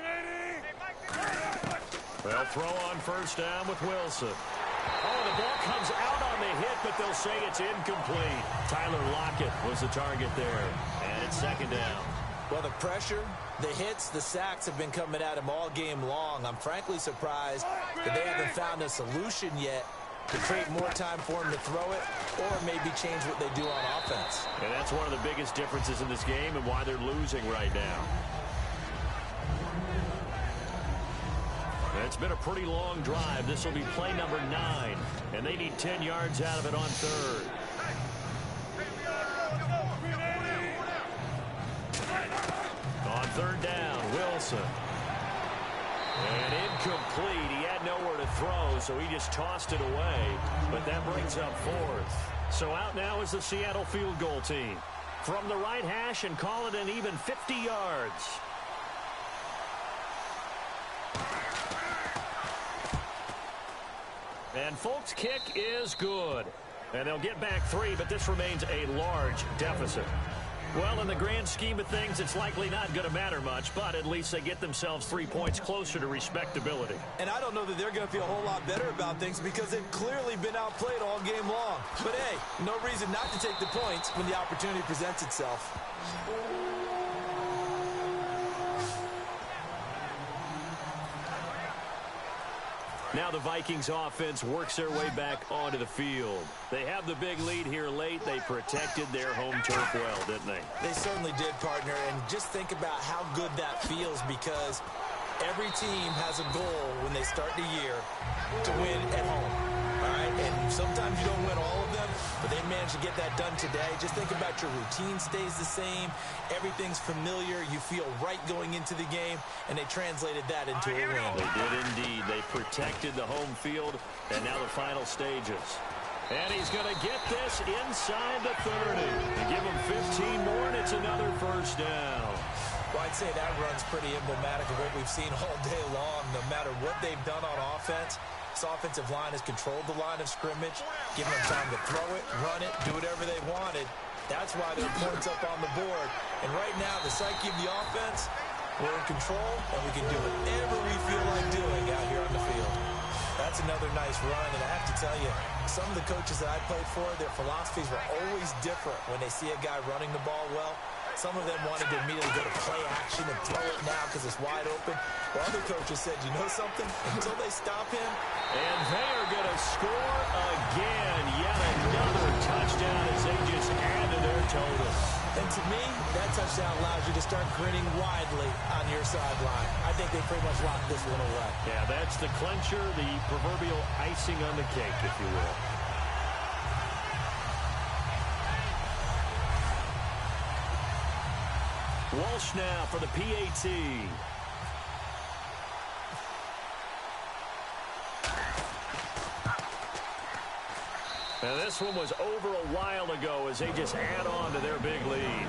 They'll throw on first down with Wilson. Oh, the ball comes out on the hit, but they'll say it's incomplete. Tyler Lockett was the target there, and it's 2nd down. Well, the pressure, the hits, the sacks have been coming at him all game long. I'm frankly surprised that they haven't found a solution yet to create more time for him to throw it or maybe change what they do on offense. And that's one of the biggest differences in this game and why they're losing right now. It's been a pretty long drive. This will be play number 9, and they need 10 yards out of it on 3rd. On 3rd down, Wilson. And incomplete. He had nowhere to throw, so he just tossed it away. But that brings up 4th. So out now is the Seattle field goal team. From the right hash and call it an even 50 yards. And Folk's kick is good. And they'll get back 3, but this remains a large deficit. Well, in the grand scheme of things, it's likely not going to matter much, but at least they get themselves 3 points closer to respectability. And I don't know that they're going to feel a whole lot better about things because they've clearly been outplayed all game long. But, hey, no reason not to take the points when the opportunity presents itself. Now the Vikings offense works their way back onto the field. They have the big lead here late. They protected their home turf well, didn't they? They certainly did, partner. And just think about how good that feels because every team has a goal when they start the year to win at home. All right? And sometimes you don't win all of them, but they managed to get that done today. Just think about your routine stays the same. Everything's familiar. You feel right going into the game, and they translated that into a win. They did indeed. They protected the home field, and now the final stages. And he's going to get this inside the 30. They give him 15 more, and it's another first down. Well, I'd say that run's pretty emblematic of what we've seen all day long. No matter what they've done on offense, this offensive line has controlled the line of scrimmage, given them time to throw it, run it, do whatever they wanted. That's why there are points up on the board. And right now, the psyche of the offense, we're in control, and we can do whatever we feel like doing out here on the field. That's another nice run, and I have to tell you, some of the coaches that I played for, their philosophies were always different when they see a guy running the ball well. Some of them wanted to immediately go to play action and throw it now because it's wide open. While other coaches said, you know something? Until they stop him. And they are going to score again. Yet another touchdown as they just add to their total. And to me, that touchdown allows you to start grinning widely on your sideline. I think they pretty much locked this one away. Yeah, that's the clincher, the proverbial icing on the cake, if you will. Walsh now for the PAT. And this one was over a while ago as they just add on to their big lead.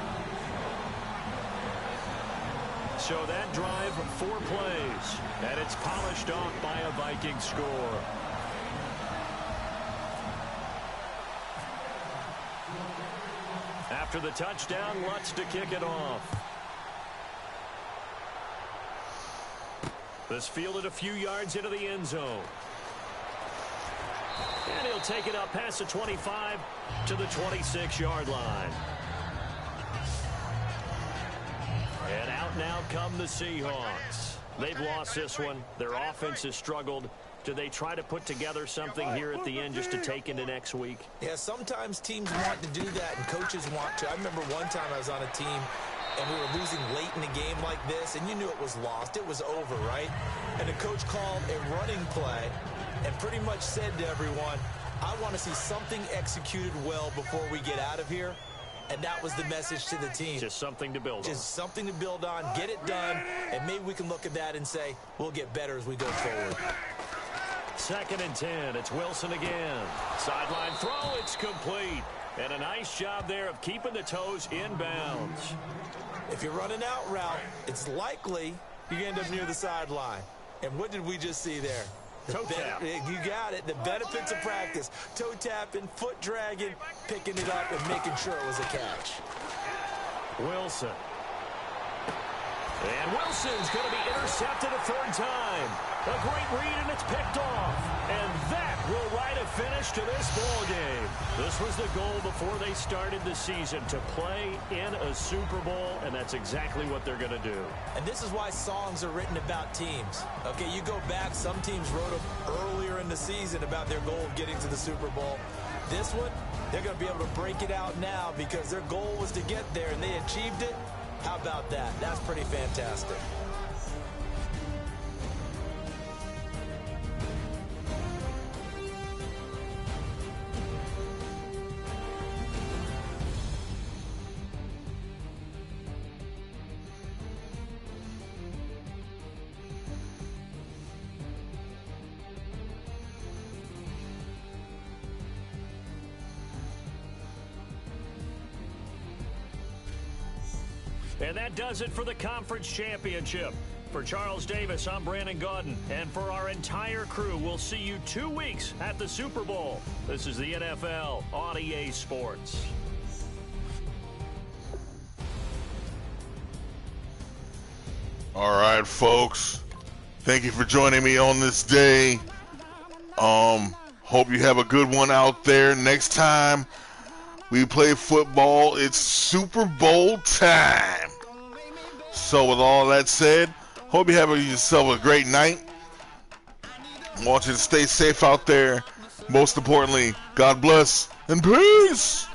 So that drive, 4 plays, and it's polished off by a Viking score. After the touchdown, Lutz to kick it off. This fielded a few yards into the end zone. And he'll take it up past the 25 to the 26-yard line. And out now come the Seahawks. They've lost this one. Their offense has struggled. Do they try to put together something here at the end just to take into next week? Yeah, sometimes teams want to do that and coaches want to. I remember one time I was on a team and we were losing late in a game like this, and you knew it was lost. It was over, right? And the coach called a running play and pretty much said to everyone, I want to see something executed well before we get out of here. And that was the message to the team. Just something to build on. Just something to build on, get it done, and maybe we can look at that and say, we'll get better as we go forward. 2nd and 10. It's Wilson again. Sideline throw. It's complete. And a nice job there of keeping the toes in bounds. If you're running out route, it's likely you end up near the sideline. And what did we just see there? Toe tap. You got it. The benefits of practice. Toe tapping, foot dragging, picking it up, and making sure it was a catch. Wilson. And Wilson's going to be intercepted a 3rd time. A great read, and it's picked off. And that will write a finish to this ball game. This was the goal before they started the season, to play in a Super Bowl, and that's exactly what they're going to do. And this is why songs are written about teams. Okay, you go back, some teams wrote them earlier in the season about their goal of getting to the Super Bowl. This one, they're going to be able to break it out now because their goal was to get there, and they achieved it. How about that? That's pretty fantastic. And that does it for the conference championship. For Charles Davis, I'm Brandon Gaudin. And for our entire crew, we'll see you 2 weeks at the Super Bowl. This is the NFL on EA Sports. All right, folks. Thank you for joining me on this day. Hope you have a good one out there. Next time we play football, it's Super Bowl time. So with all that said, hope you have yourself a great night. I want you to stay safe out there. Most importantly, God bless and peace.